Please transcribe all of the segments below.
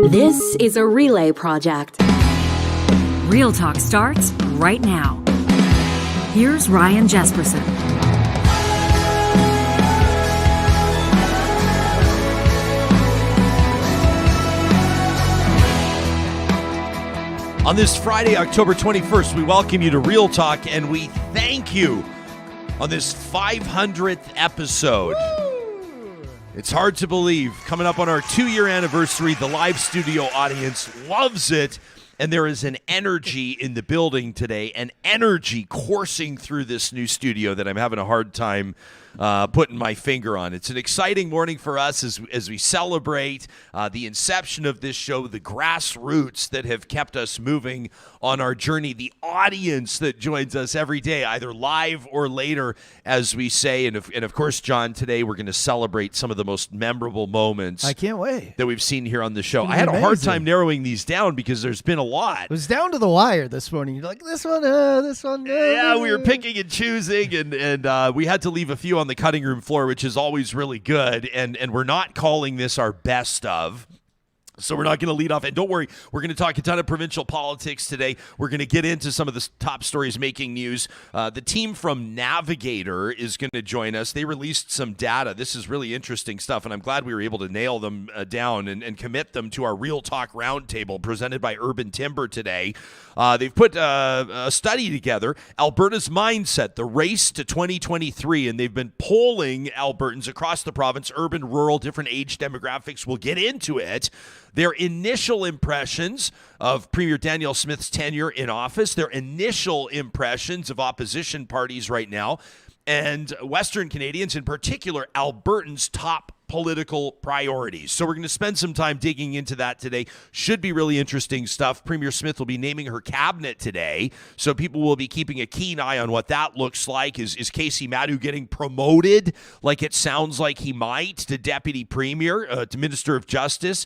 This is a relay project. Real Talk starts right now. Here's Ryan Jesperson. On this Friday, October 21st, we welcome you to Real Talk, and we thank you on this 500th episode. It's hard to believe. Coming up on our 2-year anniversary, the live studio audience loves it, and there is an energy in the building today, an energy coursing through this new studio that I'm having a hard time putting my finger on. It's an exciting morning for us as we celebrate the inception of this show, the grassroots that have kept us moving on our journey, the audience that joins us every day, either live or later, as we say. And of course, John, today we're going to celebrate some of the most memorable moments. I can't wait. That we've seen here on the show. I had a hard time narrowing these down because there's been a lot. It was down to the wire this morning. You're like, this one. Yeah, we were picking and choosing, and we had to leave a few on the cutting room floor, which is always really good. And we're not calling this our best of. So we're not going to lead off. And don't worry, we're going to talk a ton of provincial politics today. We're going to get into some of the top stories making news. The team from Navigator is going to join us. They released some data. This is really interesting stuff, and I'm glad we were able to nail them down and commit them to our Real Talk Roundtable presented by Urban Timber today. They've put a study together, Alberta's Mindset, the race to 2023, and they've been polling Albertans across the province, urban, rural, different age demographics. We'll get into it. Their initial impressions of Premier Danielle Smith's tenure in office, their initial impressions of opposition parties right now, and Western Canadians, in particular, Albertans' top political priorities. So we're going to spend some time digging into that today. Should be really interesting stuff. Premier Smith will be naming her cabinet today, so people will be keeping a keen eye on what that looks like. Is Casey Madhu getting promoted, like it sounds like he might, to Deputy Premier, to Minister of Justice,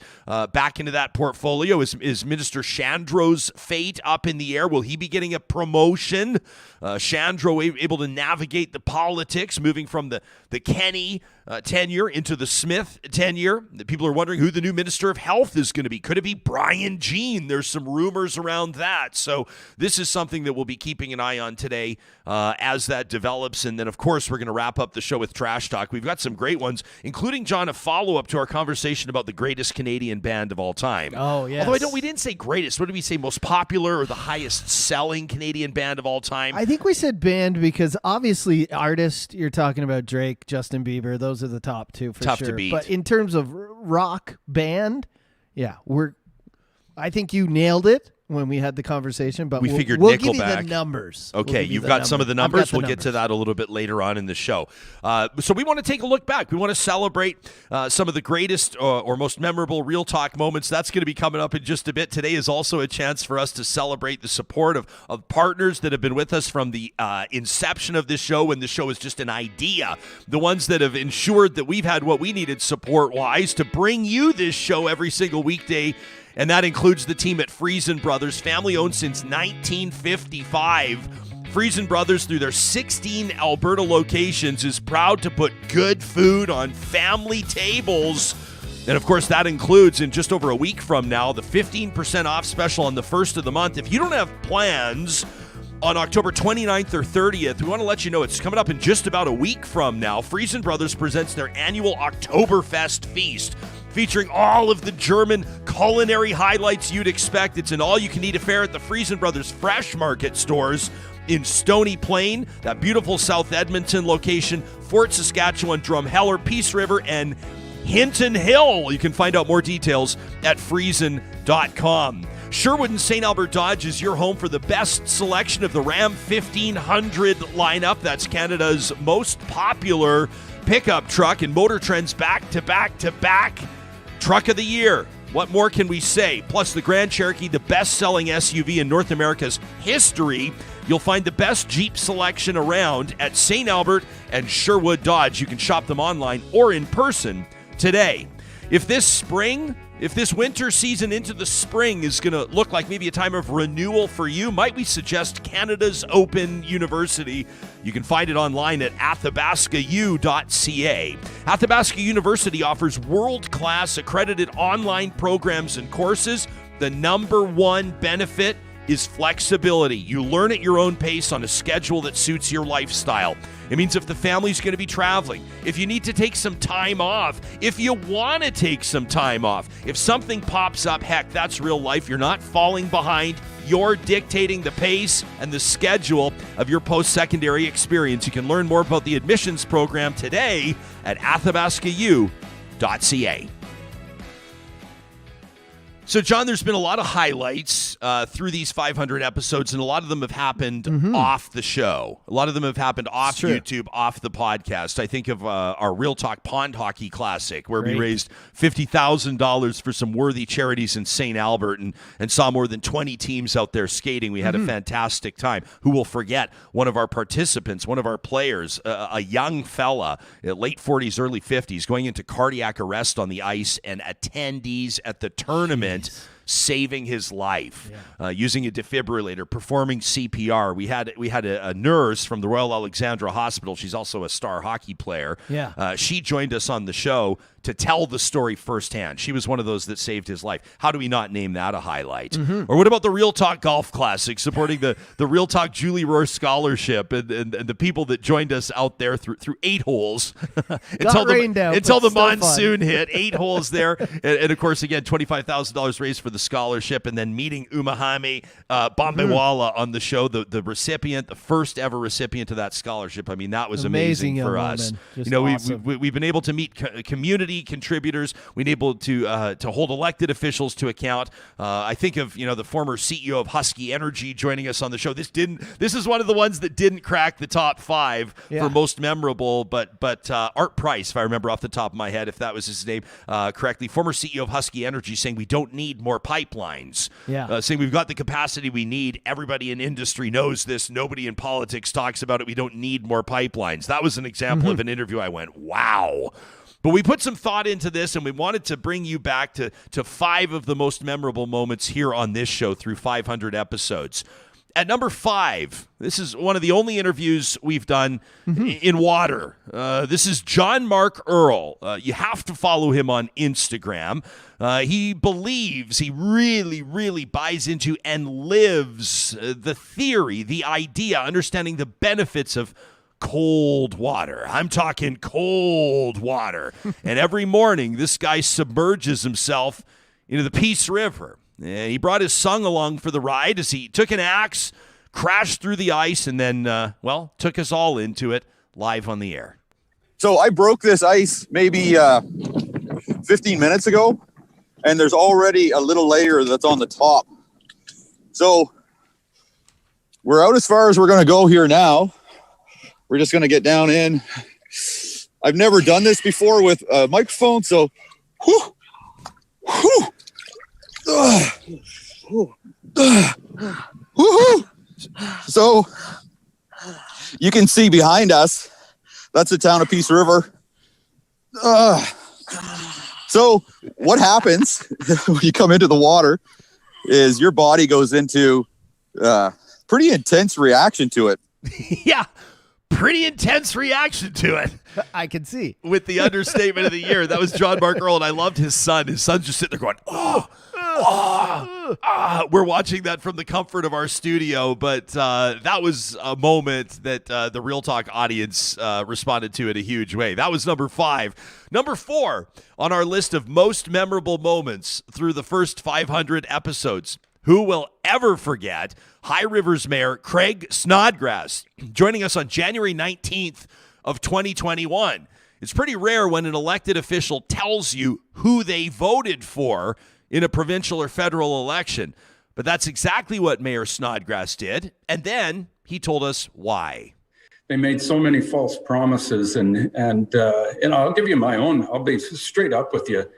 back into that portfolio? Is Minister Shandro's fate up in the air? Will he be getting a promotion? Shandro able to navigate the politics, moving from the Kenny tenure into the Smith tenure. The people are wondering who the new Minister of Health is going to be. Could it be Brian Jean? There's some rumors around that. So this is something that we'll be keeping an eye on today as that develops. And then, of course, we're going to wrap up the show with Trash Talk. We've got some great ones, including, John, a follow-up to our conversation about the greatest Canadian band of all time. Oh, yes. Although we didn't say greatest. What did we say? Most popular or the highest-selling Canadian band of all time? I think we said band because obviously artist, you're talking about Drake, Justin Bieber. Those are the top two for Tough sure. to beat. But in terms of rock band, yeah, I think you nailed it when we had the conversation, but we figured we'll Nickelback. Give you the numbers. Okay, you've got some of the numbers. We'll get to that a little bit later on in the show. So we want to take a look back. We want to celebrate some of the greatest or most memorable Real Talk moments. That's going to be coming up in just a bit. Today is also a chance for us to celebrate the support of partners that have been with us from the inception of this show, when the show is just an idea. The ones that have ensured that we've had what we needed support-wise to bring you this show every single weekday. And that includes the team at Friesen Brothers, family-owned since 1955. Friesen Brothers, through their 16 Alberta locations, is proud to put good food on family tables. And, of course, that includes, in just over a week from now, the 15% off special on the first of the month. If you don't have plans on October 29th or 30th, we want to let you know it's coming up in just about a week from now. Friesen Brothers presents their annual Oktoberfest feast, featuring all of the German culinary highlights you'd expect. It's an all-you-can-eat affair at the Friesen Brothers Fresh Market stores in Stony Plain, that beautiful South Edmonton location, Fort Saskatchewan, Drumheller, Peace River, and Hinton Hill. You can find out more details at friesen.com. Sherwood and St. Albert Dodge is your home for the best selection of the Ram 1500 lineup. That's Canada's most popular pickup truck, and Motor Trend's back-to-back Truck of the Year. What more can we say? Plus, the Grand Cherokee, the best-selling SUV in North America's history. You'll find the best Jeep selection around at St. Albert and Sherwood Dodge. You can shop them online or in person today. If this spring if this winter season into the spring is going to look like maybe a time of renewal for you, might we suggest Canada's Open University? You can find it online at athabascau.ca. Athabasca University offers world-class accredited online programs and courses. The number one benefit is flexibility. You learn at your own pace on a schedule that suits your lifestyle. It means if the family's going to be traveling, if you need to take some time off, if you want to take some time off, if something pops up, heck, that's real life. You're not falling behind. You're dictating the pace and the schedule of your post-secondary experience. You can learn more about the admissions program today at athabascau.ca. So, John, there's been a lot of highlights through these 500 episodes, and a lot of them have happened off the show. A lot of them have happened off YouTube, off the podcast. I think of our Real Talk Pond Hockey Classic, where we raised $50,000 for some worthy charities in St. Albert and saw more than 20 teams out there skating. We had a fantastic time. Who will forget one of our participants, one of our players, a young fella, late 40s, early 50s, going into cardiac arrest on the ice, and attendees at the tournament saving his life, using a defibrillator, performing CPR. We had a nurse from the Royal Alexandra Hospital. She's also a star hockey player. She joined us on the show to tell the story firsthand. She was one of those that saved his life. How do we not name that a highlight? Or what about the Real Talk Golf Classic, supporting the Real Talk Julie Rohr Scholarship and the people that joined us out there through 8 holes until the monsoon hit. 8 holes there. And of course, again, $25,000 raised for the scholarship, and then meeting Umahami Bombewala on the show, the recipient, the first ever recipient of that scholarship. I mean, that was amazing for us. Awesome. We've been able to meet community contributors. We've been able to hold elected officials to account. I think of the former CEO of Husky Energy joining us on the show. This is one of the ones that didn't crack the top 5 for most memorable, but Art Price, if I remember off the top of my head, if that was his name correctly, former CEO of Husky Energy, saying we don't need more pipelines. Saying we've got the capacity we need. Everybody in industry knows this. Nobody in politics talks about it. We don't need more pipelines. That was an example of an interview I went, wow. But we put some thought into this, and we wanted to bring you back to 5 of the most memorable moments here on this show through 500 episodes. At number 5, this is one of the only interviews we've done in water. This is John Mark Earl. You have to follow him on Instagram. He believes, he really, really buys into and lives the theory, the idea, understanding the benefits of cold water. I'm talking cold water. And every morning, this guy submerges himself into the Peace River. And he brought his son along for the ride as he took an axe, crashed through the ice, and then, took us all into it live on the air. So I broke this ice maybe 15 minutes ago, and there's already a little layer that's on the top. So we're out as far as we're going to go here now. We're just going to get down in. I've never done this before with a microphone, so so you can see behind us, that's the town of Peace River. So what happens when you come into the water is your body goes into pretty intense reaction to it. Yeah. Pretty intense reaction to it. I can see. With the understatement of the year. That was John Mark Earl, and I loved his son. His son's just sitting there going, We're watching that from the comfort of our studio, but that was a moment that the Real Talk audience responded to in a huge way. That was number 5. Number 4 on our list of most memorable moments through the first 500 episodes. Who will ever forget High Rivers Mayor Craig Snodgrass joining us on January 19th of 2021. It's pretty rare when an elected official tells you who they voted for in a provincial or federal election. But that's exactly what Mayor Snodgrass did. And then he told us why. They made so many false promises. And I'll give you my own. I'll be straight up with you.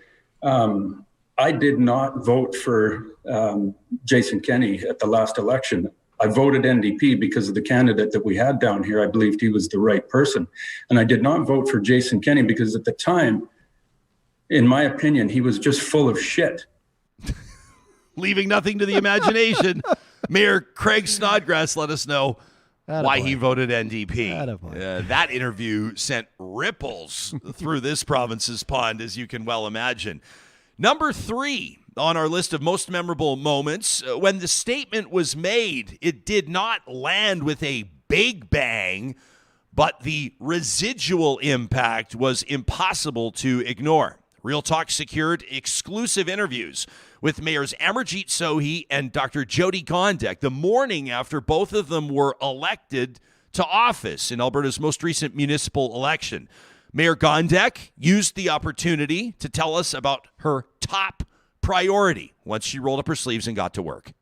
I did not vote for Jason Kenney at the last election. I voted NDP because of the candidate that we had down here. I believed he was the right person. And I did not vote for Jason Kenney because at the time, in my opinion, he was just full of shit. Leaving nothing to the imagination. Mayor Craig Snodgrass let us know why he voted NDP. That interview sent ripples through this province's pond, as you can well imagine. Number 3 on our list of most memorable moments, when the statement was made, it did not land with a big bang, but the residual impact was impossible to ignore. Real Talk secured exclusive interviews with Mayors Amarjeet Sohi and Dr. Jyoti Gondek the morning after both of them were elected to office in Alberta's most recent municipal election. Mayor Gondek used the opportunity to tell us about her top priority once she rolled up her sleeves and got to work.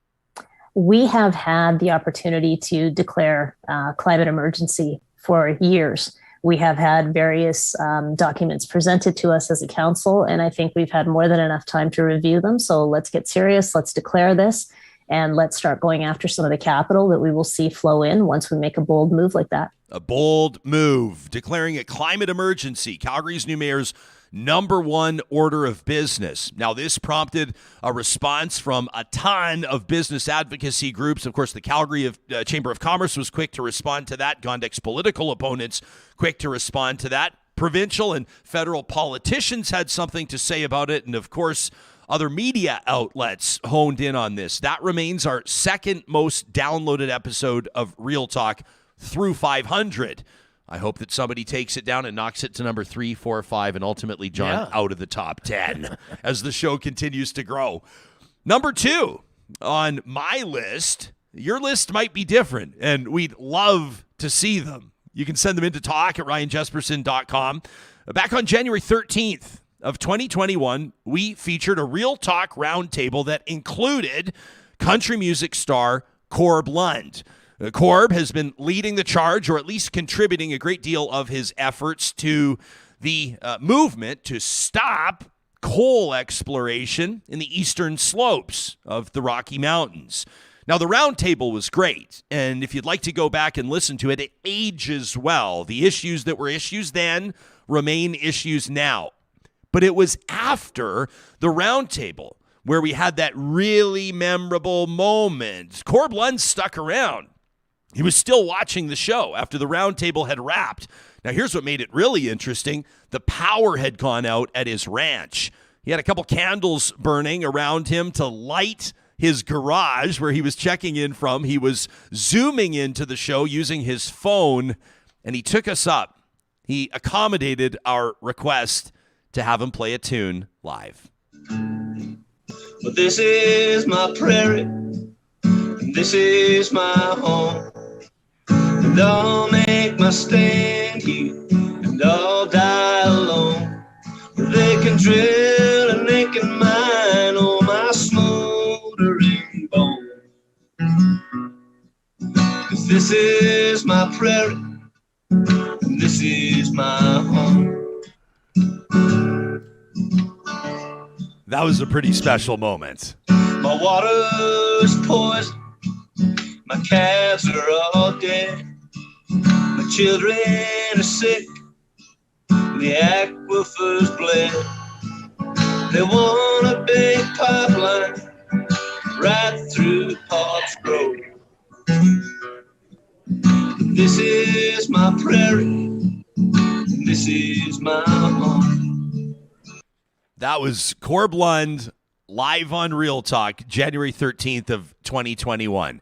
We have had the opportunity to declare climate emergency for years. We have had various documents presented to us as a council, and I think we've had more than enough time to review them. So let's get serious. Let's declare this, and let's start going after some of the capital that we will see flow in once we make a bold move like that. A bold move, declaring a climate emergency, Calgary's new mayor's number 1 order of business. Now, this prompted a response from a ton of business advocacy groups. Of course, the Calgary Chamber of Commerce was quick to respond to that. Gondek's political opponents quick to respond to that. Provincial and federal politicians had something to say about it. And of course, other media outlets honed in on this. That remains our second most downloaded episode of Real Talk through 500. I hope that somebody takes it down and knocks it to number 3, 4, 5, and ultimately, John, out of the top 10 as the show continues to grow. Number 2 on my list, your list might be different, and we'd love to see them. You can send them in to talk@ryanjesperson.com. Back on January 13th of 2021, we featured a Real Talk roundtable that included country music star Corb Lund. Corb has been leading the charge, or at least contributing a great deal of his efforts to the movement to stop coal exploration in the eastern slopes of the Rocky Mountains. Now, the roundtable was great, and if you'd like to go back and listen to it, it ages well. The issues that were issues then remain issues now. But it was after the roundtable where we had that really memorable moment. Corb Lund stuck around. He was still watching the show after the roundtable had wrapped. Now, here's what made it really interesting. The power had gone out at his ranch. He had a couple candles burning around him to light his garage where he was checking in from. He was zooming into the show using his phone, and he took us up. He accommodated our request to have him play a tune live. But this is my prairie, and this is my home. And I'll make my stand here, and I'll die alone. They can drill and they can mine all my smoldering bone. 'Cause this is my prairie, and this is my home. That was a pretty special moment. My water's poison, my calves are all dead, my children are sick, the aquifer's bled. They want a big pipeline right through Potts Grove. This is my prairie, this is my home. That was Corb Lund live on Real Talk, January 13th of 2021.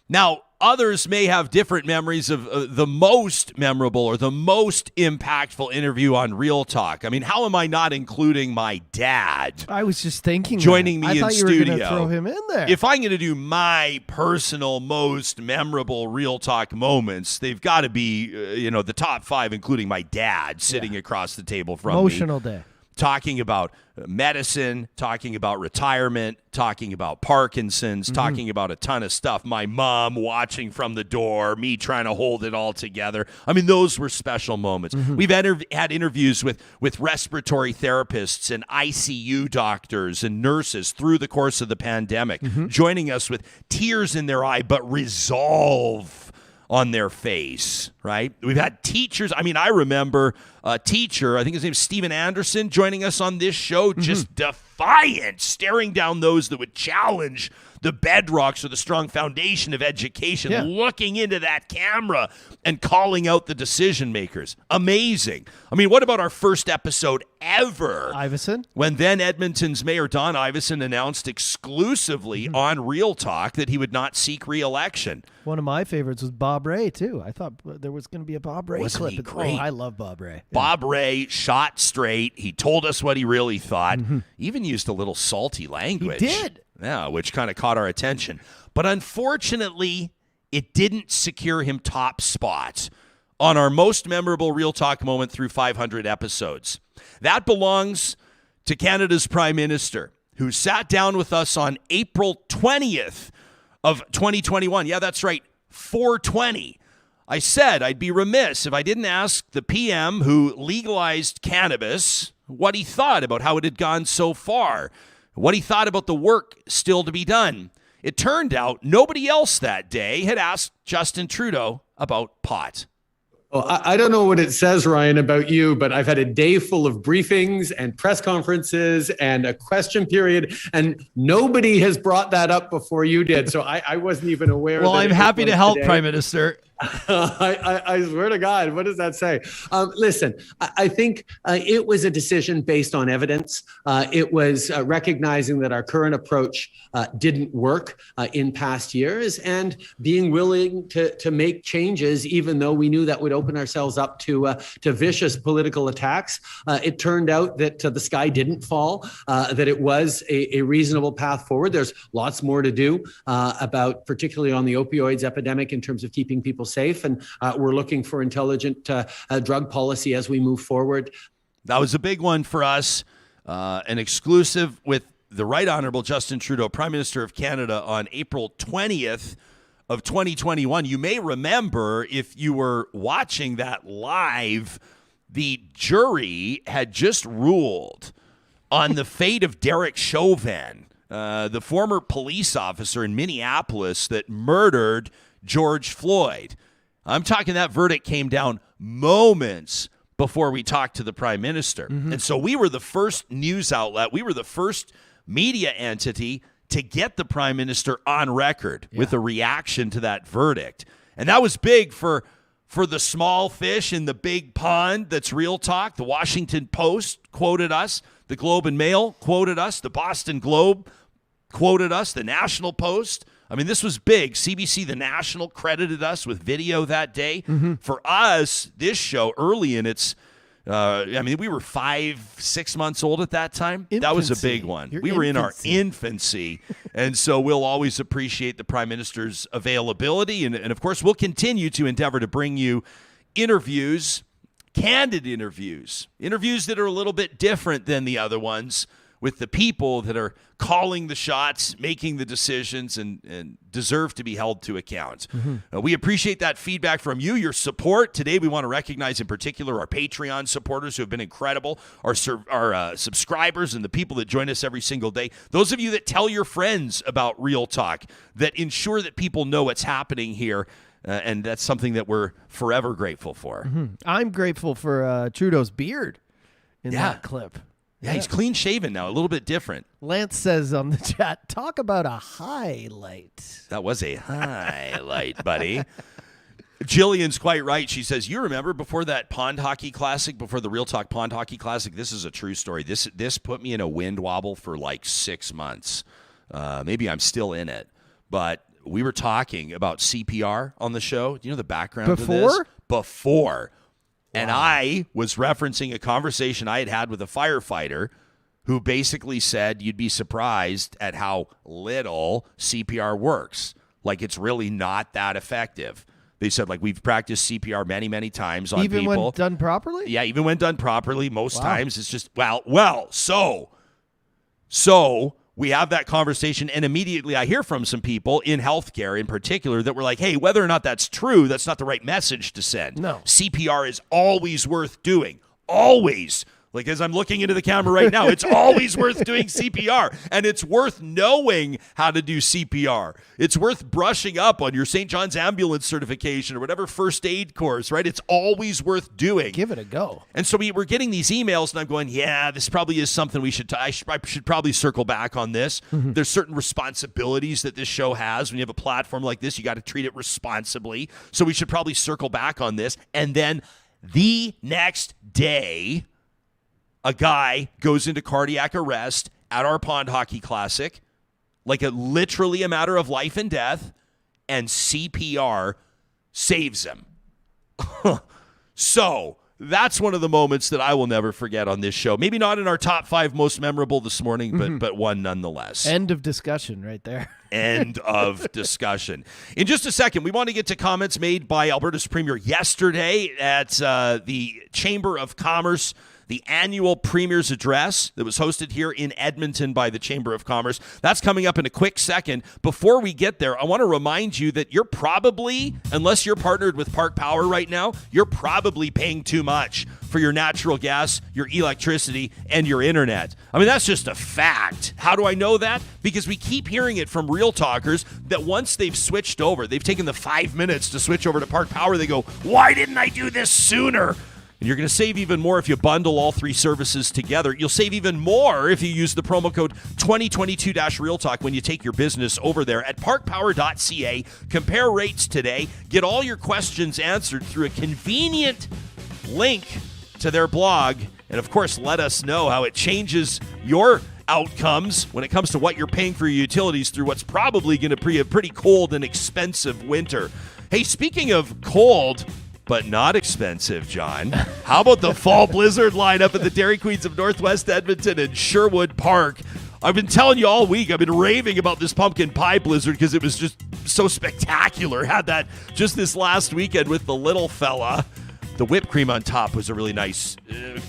Now, others may have different memories of the most memorable or the most impactful interview on Real Talk. I mean, how am I not including my dad? I was just thinking joining that. me I in thought you were studio. going to throw him in there. If I'm going to do my personal most memorable Real Talk moments, they've got to be, the top 5, including my dad sitting across the table from me. Emotional day. Talking about medicine, talking about retirement, talking about Parkinson's, talking about a ton of stuff. My mom watching from the door, me trying to hold it all together. I mean, those were special moments. We've had interviews with respiratory therapists and ICU doctors and nurses through the course of the pandemic, joining us with tears in their eye, but resolve on their face, right? We've had teachers. I mean, I remember a teacher, I think his name's Steven Anderson, joining us on this show, just defiant, staring down those that would challenge the bedrocks or the strong foundation of education, looking into that camera and calling out the decision makers. Amazing. I mean, what about our first episode ever? Iveson? When then Edmonton's Mayor Don Iveson announced exclusively on Real Talk that he would not seek re-election. One of my favorites was Bob Ray, too. I thought there was going to be a Bob Ray Wasn't clip. he great? Oh, I love Bob Ray. Bob Ray shot straight. He told us what he really thought. Even used a little salty language. He did. Yeah, which kind of caught our attention. But unfortunately, it didn't secure him top spot on our most memorable Real Talk moment through 500 episodes. That belongs to Canada's Prime Minister, who sat down with us on April 20th of 2021. Yeah, that's right, 420. I said I'd be remiss if I didn't ask the PM who legalized cannabis what he thought about how it had gone so far, what he thought about the work still to be done. It turned out nobody else that day had asked Justin Trudeau about pot. Oh, I don't know what it says, Ryan, about you, but I've had a day full of briefings and press conferences and a question period, and nobody has brought that up before you did. So I wasn't even aware. Well, that I'm it happy was to help, today. Prime Minister. I swear to God, what does that say? Listen, I think it was a decision based on evidence. It was recognizing that our current approach didn't work in past years and being willing to make changes, even though we knew that would open ourselves up to vicious political attacks. It turned out that the sky didn't fall, that it was a reasonable path forward. There's lots more to do about, particularly on the opioids epidemic, in terms of keeping people safe. And we're looking for intelligent drug policy as we move forward. That was a big one for us, an exclusive with the Right Honourable Justin Trudeau, Prime Minister of Canada, on April 20th of 2021. You may remember, if you were watching that live, the jury had just ruled on the fate of Derek Chauvin, the former police officer in Minneapolis that murdered George Floyd. I'm talking that verdict came down moments before we talked to the Prime Minister. And so we were the first news outlet, we were the first media entity to get the Prime Minister on record with a reaction to that verdict. And that was big for the small fish in the big pond that's Real Talk. The Washington Post quoted us, the Globe and Mail quoted us, the Boston Globe quoted us, the National Post. I mean, this was big. CBC, the National, credited us with video that day. For us, this show, early in its, we were 5-6 months old at that time. That was a big one. We were in our infancy. And so we'll always appreciate the Prime Minister's availability. And of course, we'll continue to endeavor to bring you interviews, candid interviews that are a little bit different than the other ones, with the people that are calling the shots, making the decisions, and deserve to be held to account. We appreciate that feedback from you, your support. Today, we want to recognize in particular our Patreon supporters who have been incredible, our subscribers and the people that join us every single day. Those of you that tell your friends about Real Talk, that ensure that people know what's happening here, and that's something that we're forever grateful for. I'm grateful for Trudeau's beard in that clip. Yeah, he's clean shaven now, a little bit different. Lance says on the chat, talk about a highlight. That was a highlight, buddy. Jillian's quite right. She says, you remember before that Pond Hockey Classic, before the Real Talk Pond Hockey Classic, this is a true story. This put me in a wind wobble for like 6 months. Maybe I'm still in it. But we were talking about CPR on the show. Do you know the background to this? Before. And I was referencing a conversation I had with a firefighter who basically said you'd be surprised at how little CPR works. Like, it's really not that effective. They said, like, we've practiced CPR many, many times on people. Even when done properly? Yeah, even when done properly. Most times it's just, so we have that conversation, and immediately I hear from some people in healthcare in particular that were like, hey, whether or not that's true, that's not the right message to send. No. CPR is always worth doing. Always Like, as I'm looking into the camera right now, it's always worth doing CPR, and it's worth knowing how to do CPR. It's worth brushing up on your St. John's ambulance certification or whatever first aid course, right? It's always worth doing. Give it a go. And so we're getting these emails, and I'm going, yeah, this probably is something we should, I should probably circle back on this. Mm-hmm. There's certain responsibilities that this show has. When you have a platform like this, you got to treat it responsibly. So we should probably circle back on this. And then the next day, a guy goes into cardiac arrest at our Pond Hockey Classic, like literally a matter of life and death, and CPR saves him. So that's one of the moments that I will never forget on this show. Maybe not in our top 5 most memorable this morning, but one nonetheless. End of discussion right there. End of discussion. In just a second, we want to get to comments made by Alberta's Premier yesterday at the Chamber of Commerce, the annual Premier's Address that was hosted here in Edmonton by the Chamber of Commerce. That's coming up in a quick second. Before we get there, I want to remind you that you're probably, unless you're partnered with Park Power right now, you're probably paying too much for your natural gas, your electricity, and your internet. I mean, that's just a fact. How do I know that? Because we keep hearing it from Real Talkers that once they've switched over, they've taken the 5 minutes to switch over to Park Power, they go, why didn't I do this sooner? And you're going to save even more if you bundle all 3 services together. You'll save even more if you use the promo code 2022-RealTalk when you take your business over there at parkpower.ca. Compare rates today. Get all your questions answered through a convenient link to their blog. And, of course, let us know how it changes your outcomes when it comes to what you're paying for your utilities through what's probably going to be a pretty cold and expensive winter. Hey, speaking of cold but not expensive, John, how about the fall blizzard lineup at the Dairy Queens of Northwest Edmonton and Sherwood Park? I've been telling you all week, I've been raving about this pumpkin pie blizzard because it was just so spectacular. Had that just this last weekend with the little fella. The whipped cream on top was a really nice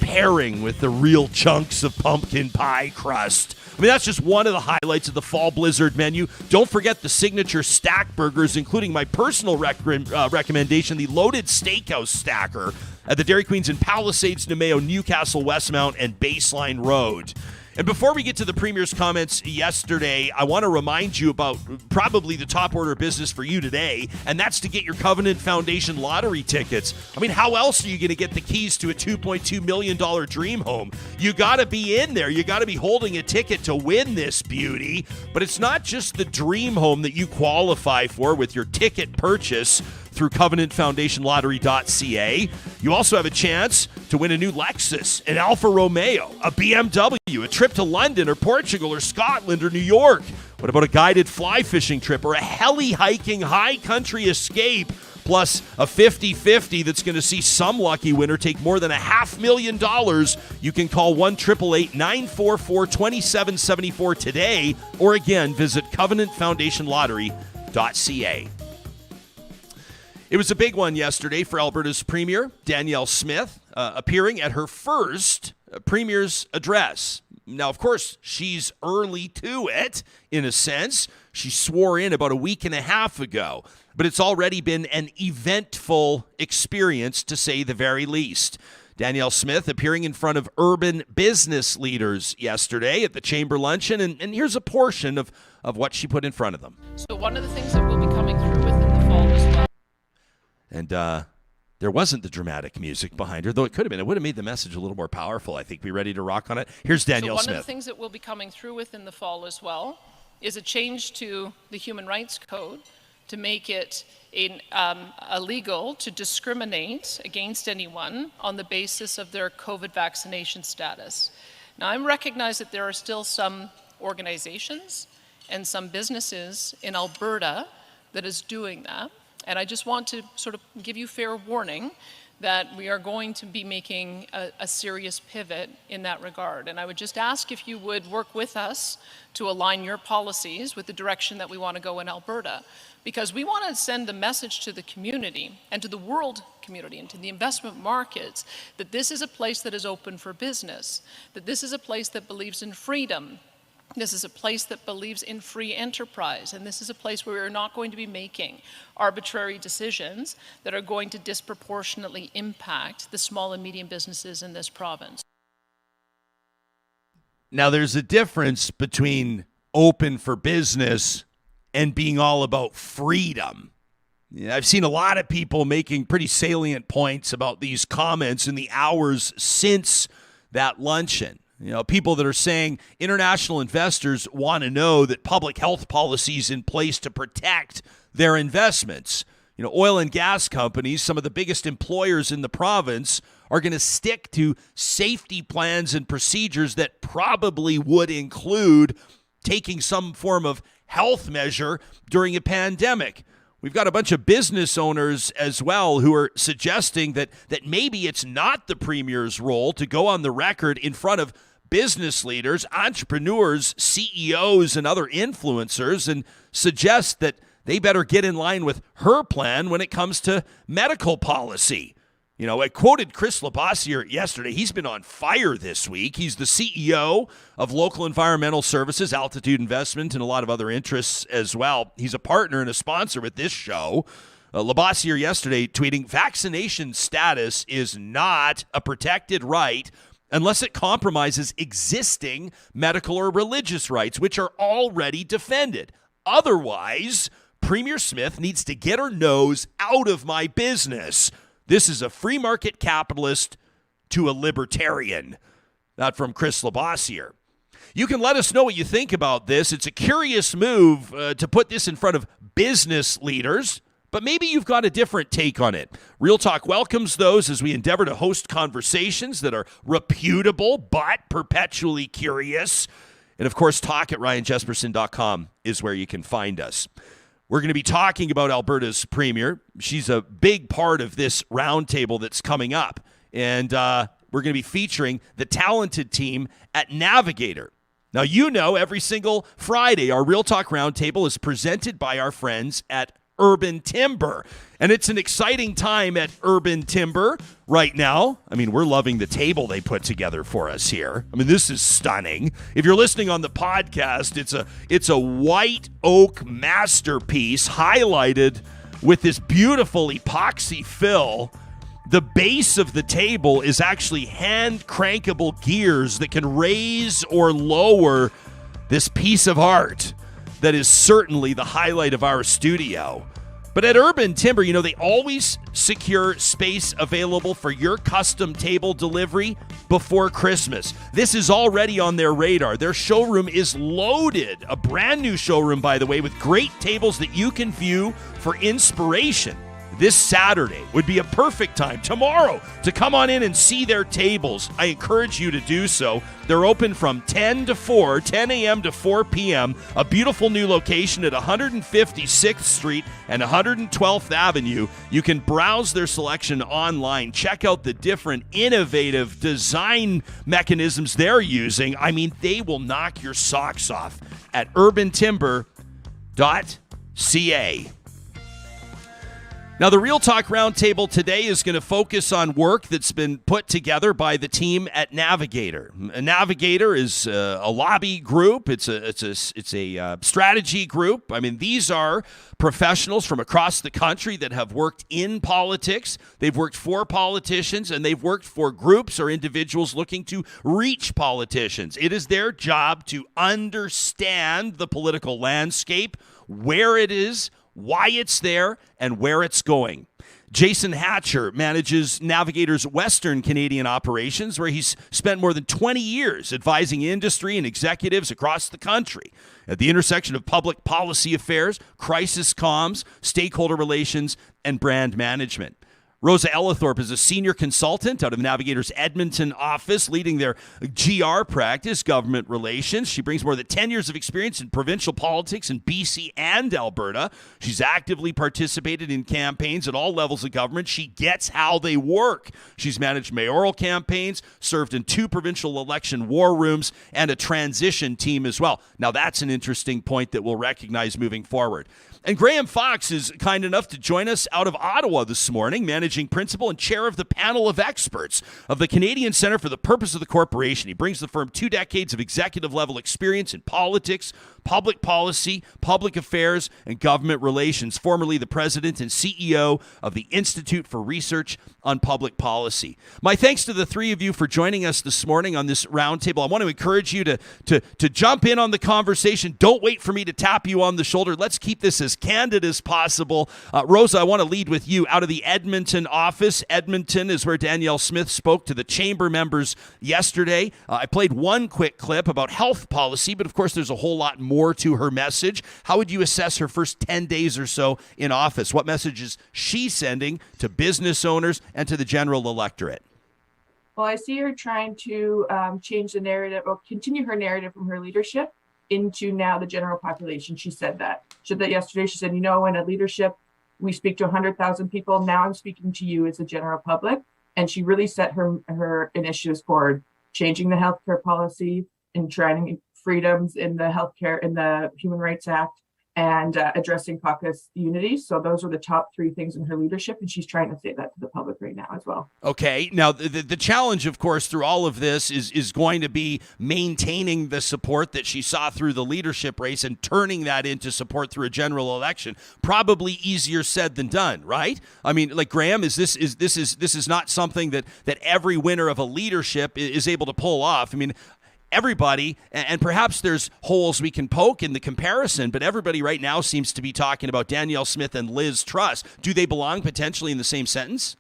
pairing with the real chunks of pumpkin pie crust. I mean, that's just one of the highlights of the fall blizzard menu. Don't forget the signature stack burgers, including my personal recommendation, the loaded steakhouse stacker at the Dairy Queens in Palisades, Nemeo, Newcastle, Westmount, and Baseline Road. And before we get to the Premier's comments yesterday, I want to remind you about probably the top order of business for you today, and that's to get your Covenant Foundation lottery tickets. I mean, how else are you going to get the keys to a $2.2 million dream home? You got to be in there. You got to be holding a ticket to win this beauty. But it's not just the dream home that you qualify for with your ticket purchase through CovenantFoundationLottery.ca. You also have a chance to win a new Lexus, an Alfa Romeo, a BMW, a trip to London or Portugal or Scotland or New York. What about a guided fly fishing trip or a heli hiking high country escape? Plus a 50-50 that's going to see some lucky winner take more than $500,000. You can call 1-888-944-2774 today, or again, visit CovenantFoundationLottery.ca. It was a big one yesterday for Alberta's Premier, Danielle Smith, appearing at her first Premier's Address. Now, of course, she's early to it, in a sense. She swore in about a week and a half ago, but it's already been an eventful experience, to say the very least. Danielle Smith appearing in front of urban business leaders yesterday at the Chamber luncheon, and here's a portion of what she put in front of them. So one of the things that will be coming through within the fall as well. And there wasn't the dramatic music behind her, though it could have been. It would have made the message a little more powerful. I think. Be ready to rock on it. Here's Danielle Smith. One of the things that will be coming through within the fall as well is a change to the Human Rights Code to make it illegal to discriminate against anyone on the basis of their COVID vaccination status. Now, I recognize that there are still some organizations and some businesses in Alberta that is doing that. And I just want to sort of give you fair warning that we are going to be making a serious pivot in that regard. And I would just ask if you would work with us to align your policies with the direction that we want to go in Alberta, because we want to send a message to the community and to the world community and to the investment markets that this is a place that is open for business, that this is a place that believes in freedom. This is a place that believes in free enterprise, and this is a place where we're not going to be making arbitrary decisions that are going to disproportionately impact the small and medium businesses in this province. Now, there's a difference between open for business and being all about freedom. Yeah, I've seen a lot of people making pretty salient points about these comments in the hours since that luncheon. You know, people that are saying international investors want to know that public health policies in place to protect their investments. You know, oil and gas companies, some of the biggest employers in the province, are going to stick to safety plans and procedures that probably would include taking some form of health measure during a pandemic. We've got a bunch of business owners as well who are suggesting that maybe it's not the Premier's role to go on the record in front of business leaders, entrepreneurs, CEOs, and other influencers and suggest that they better get in line with her plan when it comes to medical policy. You know, I quoted Chris Labossiere yesterday. He's been on fire this week. He's the CEO of Local Environmental Services, Altitude Investment, and a lot of other interests as well. He's a partner and a sponsor with this show. Labossiere yesterday tweeting, vaccination status is not a protected right unless it compromises existing medical or religious rights, which are already defended. Otherwise, Premier Smith needs to get her nose out of my business. This is a free market capitalist to a libertarian. Not from Chris Labossiere. You can let us know what you think about this. It's a curious move to put this in front of business leaders, but maybe you've got a different take on it. Real Talk welcomes those as we endeavor to host conversations that are reputable but perpetually curious. And of course, talk@ryanjesperson.com is where you can find us. We're going to be talking about Alberta's Premier. She's a big part of this roundtable that's coming up. And we're going to be featuring the talented team at Navigator. Now, you know, every single Friday, our Real Talk Roundtable is presented by our friends at Urban Timber. And it's an exciting time at Urban Timber right now. I mean, we're loving the table they put together for us here. I mean, this is stunning. If you're listening on the podcast, it's a white oak masterpiece highlighted with this beautiful epoxy fill. The base of the table is actually hand crankable gears that can raise or lower this piece of art that is certainly the highlight of our studio. But at Urban Timber, you know, they always secure space available for your custom table delivery before Christmas. This is already on their radar. Their showroom is loaded. A brand new showroom, by the way, with great tables that you can view for inspiration. This Saturday would be a perfect time, tomorrow, to come on in and see their tables. I encourage you to do so. They're open from 10 a.m. to 4 p.m., a beautiful new location at 156th Street and 112th Avenue. You can browse their selection online. Check out the different innovative design mechanisms they're using. I mean, they will knock your socks off at urbantimber.ca. Now, the Real Talk Roundtable today is going to focus on work that's been put together by the team at Navigator. Navigator is a lobby group. It's a strategy group. I mean, these are professionals from across the country that have worked in politics. They've worked for politicians, and they've worked for groups or individuals looking to reach politicians. It is their job to understand the political landscape, where it is, why it's there, and where it's going. Jason Hatcher manages Navigator's Western Canadian operations, where he's spent more than 20 years advising industry and executives across the country at the intersection of public policy affairs, crisis comms, stakeholder relations, and brand management. Rosa Ellithorpe is a senior consultant out of Navigator's Edmonton office, leading their GR practice, government relations. She brings more than 10 years of experience in provincial politics in BC and Alberta. She's actively participated in campaigns at all levels of government. She gets how they work. She's managed mayoral campaigns, served in 2 provincial election war rooms, and a transition team as well. Now, that's an interesting point that we'll recognize moving forward. And Graham Fox is kind enough to join us out of Ottawa this morning, managing principal and chair of the panel of experts of the Canadian Centre for the Purpose of the Corporation. He brings the firm 2 decades of executive-level experience in politics, public policy, public affairs, and government relations. Formerly the president and CEO of the Institute for Research on Public Policy. My thanks to the three of you for joining us this morning on this roundtable. I want to encourage you to jump in on the conversation. Don't wait for me to tap you on the shoulder. Let's keep this as candid as possible. Rosa, I want to lead with you. Out of the Edmonton office, Edmonton is where Danielle Smith spoke to the chamber members yesterday. I played one quick clip about health policy, but of course there's a whole lot more to her message. How would you assess her first 10 days or so in office? What message is she sending to business owners and to the general electorate? Well, I see her trying to change the narrative or continue her narrative from her leadership into now the general population. She said that yesterday. She said, in a leadership, we speak to 100,000 people. Now I'm speaking to you as the general public. And she really set her initiatives forward, changing the healthcare policy and trying freedoms in the healthcare, in the Human Rights Act, and addressing caucus unity. So those are the top 3 things in her leadership, and she's trying to say that to the public right now as well. Okay. Now, the challenge, of course, through all of this is going to be maintaining the support that she saw through the leadership race and turning that into support through a general election. Probably easier said than done, right? I mean, like, Graham, this is not something that every winner of a leadership is able to pull off. I mean, everybody, and perhaps there's holes we can poke in the comparison, but everybody right now seems to be talking about Danielle Smith and Liz Truss. Do they belong potentially in the same sentence?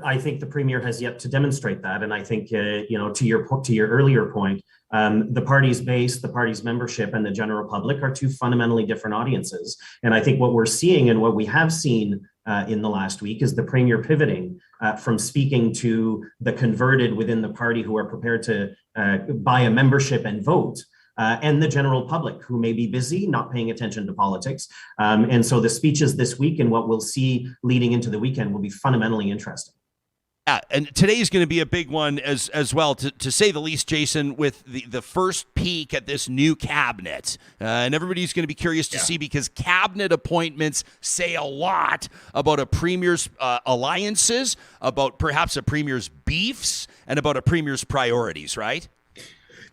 I think the Premier has yet to demonstrate that. And I think, to your earlier point, the party's base, the party's membership, and the general public are 2 fundamentally different audiences. And I think what we're seeing and what we have seen in the last week is the Premier pivoting from speaking to the converted within the party who are prepared to buy a membership and vote, and the general public who may be busy, not paying attention to politics. And so the speeches this week and what we'll see leading into the weekend will be fundamentally interesting. Yeah, and today is going to be a big one as well, to say the least, Jason, with the first peek at this new cabinet. And everybody's going to be curious to see, because cabinet appointments say a lot about a premier's alliances, about perhaps a premier's beefs, and about a premier's priorities, right?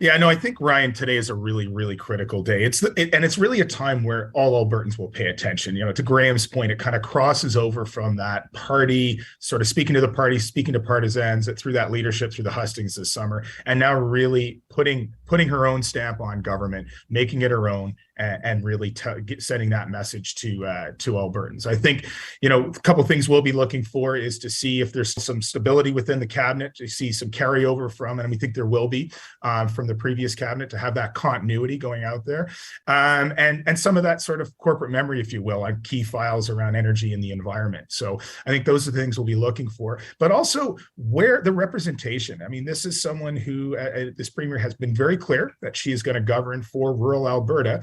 Yeah, no, I think, Ryan, today is a really, really critical day. It's really a time where all Albertans will pay attention. To Graham's point, it kind of crosses over from that party, sort of speaking to the party, speaking to partisans, through that leadership, through the hustings this summer, and now really putting her own stamp on government, making it her own, and really sending that message to Albertans. I think, a couple of things we'll be looking for is to see if there's some stability within the cabinet, to see some carryover from, and we think there will be, from the previous cabinet, to have that continuity going out there, and some of that sort of corporate memory, if you will, on key files around energy and the environment. So I think those are the things we'll be looking for, but also where the representation. I mean, this is someone who, this Premier has been very clear that she is going to govern for rural Alberta.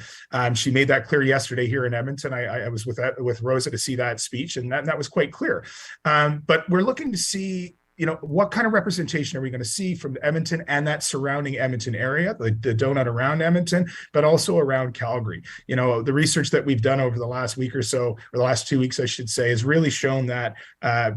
She made that clear yesterday here in Edmonton. I was with Rosa to see that speech, and that was quite clear. But we're looking to see, what kind of representation are we going to see from Edmonton and that surrounding Edmonton area, the donut around Edmonton, but also around Calgary. The research that we've done over the last week or so, or the last 2 weeks, I should say, has really shown that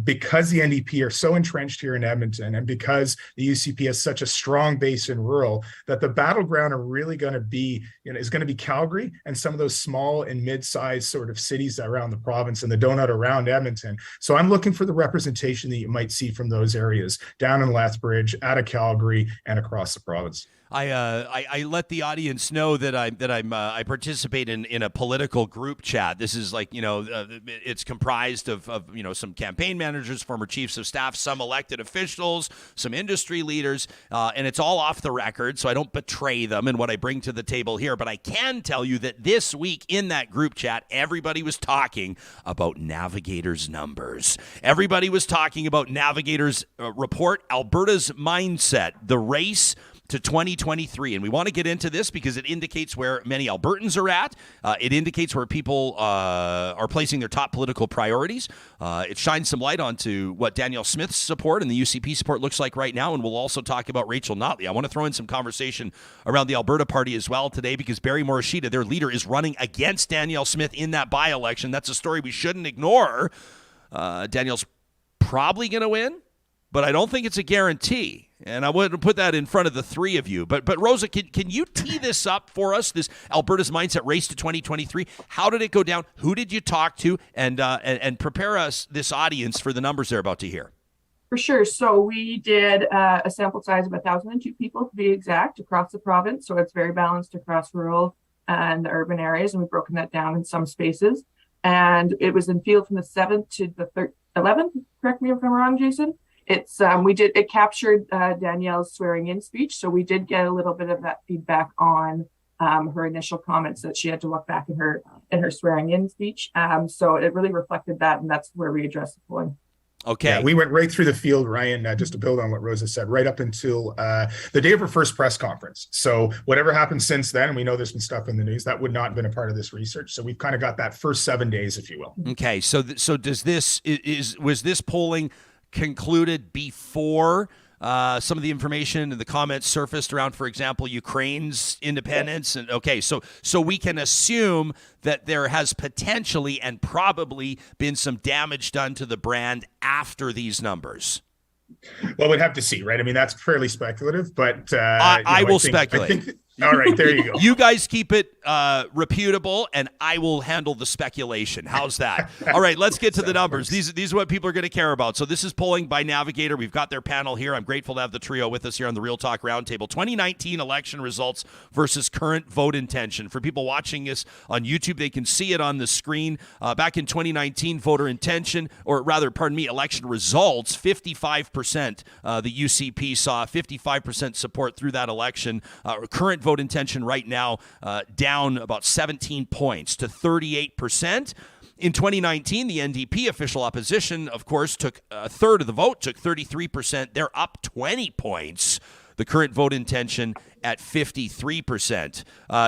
because the NDP are so entrenched here in Edmonton, and because the UCP has such a strong base in rural, that the battleground are really going to be, is going to be Calgary and some of those small and mid-sized sort of cities around the province and the donut around Edmonton. So I'm looking for the representation that you might see from those areas down in Lethbridge, out of Calgary, and across the province. I let the audience know that I participate in a political group chat. This is like, it's comprised of some campaign managers, former chiefs of staff, some elected officials, some industry leaders, and it's all off the record, so I don't betray them in what I bring to the table here. But I can tell you that this week in that group chat, everybody was talking about Navigator's numbers. Everybody was talking about Navigator's report, Alberta's mindset, the race to 2023. And we want to get into this because it indicates where many Albertans are at. It indicates where people are placing their top political priorities. It shines some light onto what Danielle Smith's support and the UCP support looks like right now. And we'll also talk about Rachel Notley. I want to throw in some conversation around the Alberta Party as well today because Barry Morishita, their leader, is running against Danielle Smith in that by-election. That's a story we shouldn't ignore. Danielle's probably going to win, but I don't think it's a guarantee. And I wouldn't put that in front of the three of you. But Rosa, can you tee this up for us, this Alberta's Mindset Race to 2023? How did it go down? Who did you talk to? And prepare us, this audience, for the numbers they're about to hear. For sure. So we did a sample size of 1,002 people, to be exact, across the province. So it's very balanced across rural and the urban areas. And we've broken that down in some spaces. And it was in field from the 7th to the 11th. Correct me if I'm wrong, Jason. It captured Danielle's swearing in speech. So we did get a little bit of that feedback on her initial comments that she had to look back in her swearing in speech. So it really reflected that, and that's where we addressed the polling. Okay. Yeah, we went right through the field, Ryan, just to build on what Rosa said, right up until the day of her first press conference. So whatever happened since then, and we know there's been stuff in the news, that would not have been a part of this research. So we've kind of got that first 7 days, if you will. Okay. So does this was this polling concluded before some of the information and the comments surfaced around, for example, Ukraine's independence? And okay, so we can assume that there has potentially and probably been some damage done to the brand after these numbers. Well, we'd have to see, right? I mean, that's fairly speculative, but I will speculate. All right, there you go. You guys keep it reputable, and I will handle the speculation. How's that? All right, let's get to the numbers. These are what people are going to care about. So this is polling by Navigator. We've got their panel here. I'm grateful to have the trio with us here on the Real Talk Roundtable. 2019 election results versus current vote intention. For people watching this on YouTube, they can see it on the screen. Back in 2019, voter intention, or rather, pardon me, election results, 55%. The UCP saw 55% support through that election. Current vote intention right now down about 17 points to 38%. In 2019, the NDP official opposition, of course, took a third of the vote, took 33%. They're up 20 points. The current vote intention at 53%.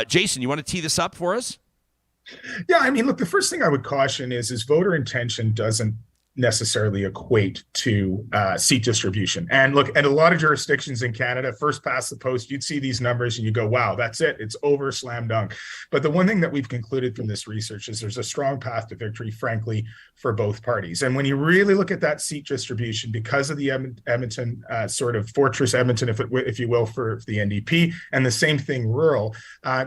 Jason, you want to tee this up for us? Yeah, I mean, look, the first thing I would caution is voter intention doesn't necessarily equate to seat distribution. And look, at a lot of jurisdictions in Canada, first past the post, you'd see these numbers and you go, wow, that's it. It's over, slam dunk. But the one thing that we've concluded from this research is there's a strong path to victory, frankly, for both parties. And when you really look at that seat distribution, because of the Edmonton sort of fortress Edmonton, if you will, for the NDP, and the same thing rural,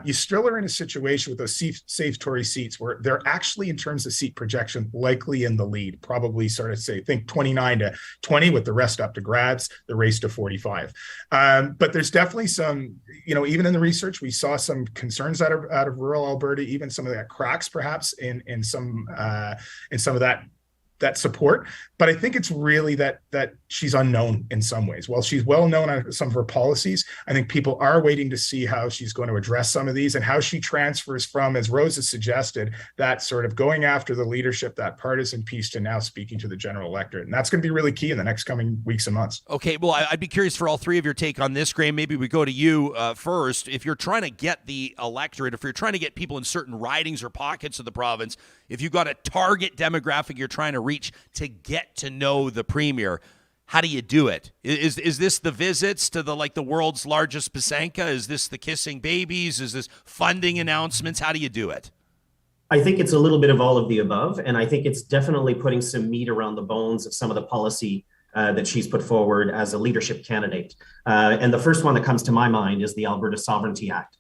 you still are in a situation with those safe Tory seats where they're actually, in terms of seat projection, likely in the lead, probably sort of say, think 29 to 20 with the rest up to grads, the race to 45. But there's definitely some, even in the research, we saw some concerns out of rural Alberta, even some of that cracks perhaps in some of that support. But I think it's really that she's unknown in some ways. While she's well known on some of her policies, I think people are waiting to see how she's going to address some of these and how she transfers from, as Rosa suggested, that sort of going after the leadership, that partisan piece, to now speaking to the general electorate. And that's going to be really key in the next coming weeks and months. Okay, well, I'd be curious for all three of your take on this, Graham. Maybe we go to you first. If you're trying to get the electorate, if you're trying to get people in certain ridings or pockets of the province, if you've got a target demographic you're trying to reach to get to know the premier, how do you do it? Is this the visits to the world's largest Pysanka? Is this the kissing babies? Is this funding announcements? How do you do it? I think it's a little bit of all of the above, and I think it's definitely putting some meat around the bones of some of the policy that she's put forward as a leadership candidate. And the first one that comes to my mind is the Alberta Sovereignty Act.